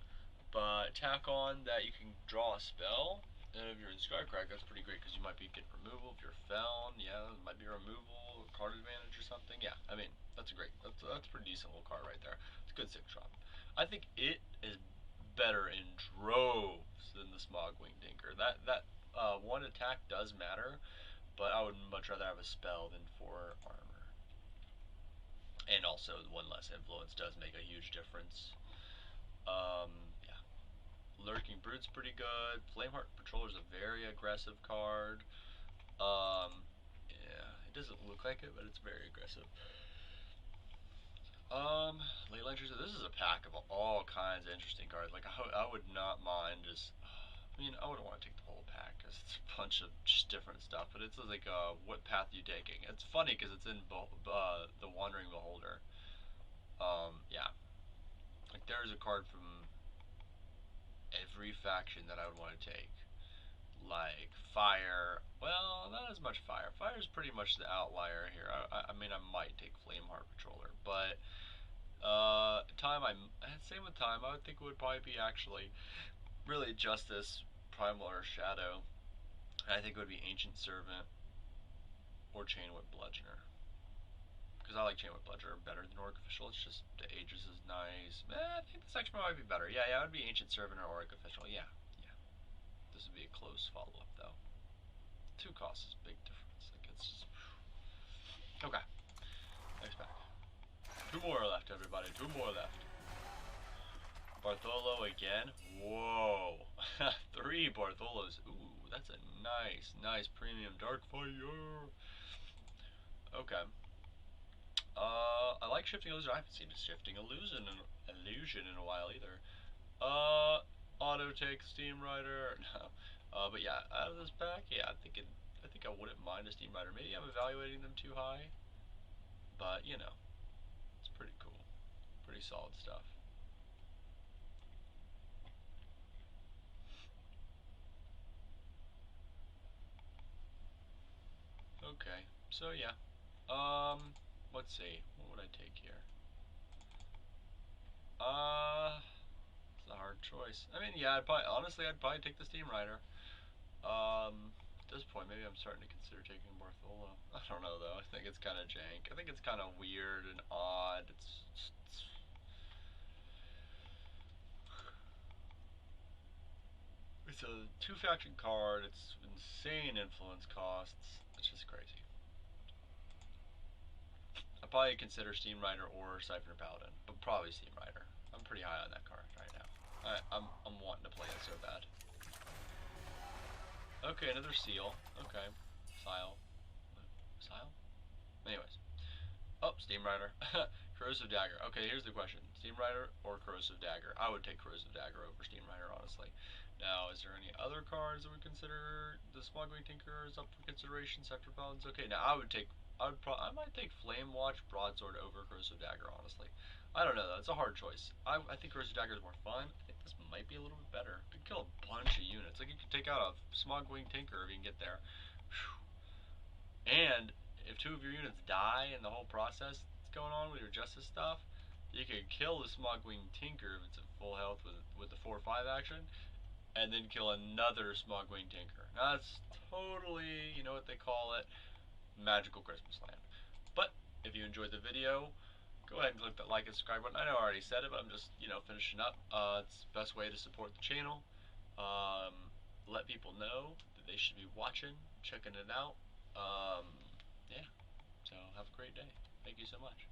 But tack on that you can draw a spell. And if you're in Skycrack, that's pretty great because you might be getting removal. If you're Feln, yeah, it might be removal, card advantage or something. Yeah, I mean, that's a pretty decent little card right there. It's a good 6-drop. I think it is better in droves than the Smogwing Dinker. That one attack does matter, but I would much rather have a spell than 4 armor. And also, 1 less influence does make a huge difference. Yeah. Lurking Brood's pretty good. Flameheart Patroller's a very aggressive card. Yeah, it doesn't look like it, but it's very aggressive. Ley Line Tracer, this is a pack of all kinds of interesting cards. Like, I would not mind just, I mean, I wouldn't want to take the whole pack because it's a bunch of just different stuff, but it's like, what path are you taking? It's funny because it's in the Wandering Beholder. Yeah. Like, there's a card from every faction that I would want to take. Like fire, well, not as much fire. Fire is pretty much the outlier here. I mean, I might take Flameheart Patroller, but time, same with time. I would think it would probably be actually really Justice, Primal, or Shadow. And I think it would be Ancient Servant or Chainwhip Bludgeoner. Because I like Chainwhip Bludgeoner better than Auric Official. It's just the Aegis is nice. I think this actually might be better. Yeah, it would be Ancient Servant or Auric Official. Yeah. This would be a close follow-up, though. 2 costs is a big difference. Like, it's just... Okay. Next pack. 2 more left, everybody. 2 more left. Bartholo again. Whoa. 3 Bartholos. Ooh, that's a nice premium Dark Fire. Okay. I like Shifting Illusion. I haven't seen a Shifting Illusion in a while either. Auto take Steam Rider. No. But yeah, out of this pack, yeah, I think I wouldn't mind a Steam Rider. Maybe I'm evaluating them too high, but you know, it's pretty cool, pretty solid stuff. Okay, so yeah, let's see, what would I take here? It's a hard choice. I mean, yeah, honestly, I'd probably take the Steam Rider. At this point, maybe I'm starting to consider taking Bartholo. I don't know, though. I think it's kind of jank. I think it's kind of weird and odd. It's a 2-faction card. It's insane influence costs. It's just crazy. I'd probably consider Steam Rider or Siphon Paladin, but probably Steam Rider. I'm pretty high on that card right now. I'm wanting to play it so bad. Okay, another seal. Okay. Sile. Sile? Anyways. Oh, Steam Rider. Corrosive Dagger. Okay, here's the question. Steam Rider or Corrosive Dagger? I would take Corrosive Dagger over Steam Rider, honestly. Now, is there any other cards that would consider the Smuggling Tinker is up for consideration? Sector Paladins? Okay, now I might take Flame Watch Broadsword over Corrosive Dagger, honestly. I don't know though, it's a hard choice. I think Corrosive Dagger is more fun. I think this might be a little bit better. It could kill a bunch of units. Like you could take out a Smuggling Tinker if you can get there. Whew. And if 2 of your units die in the whole process that's going on with your Justice stuff, you can kill the Smuggling Tinker if it's at full health with the 4/5 action, and then kill another Smuggling Tinker. Now that's totally, you know what they call it, magical Christmas land. But if you enjoyed the video, go ahead and click that like and subscribe button. I know I already said it, but I'm just, finishing up. It's the best way to support the channel. Let people know that they should be watching, checking it out. Yeah. So have a great day. Thank you so much.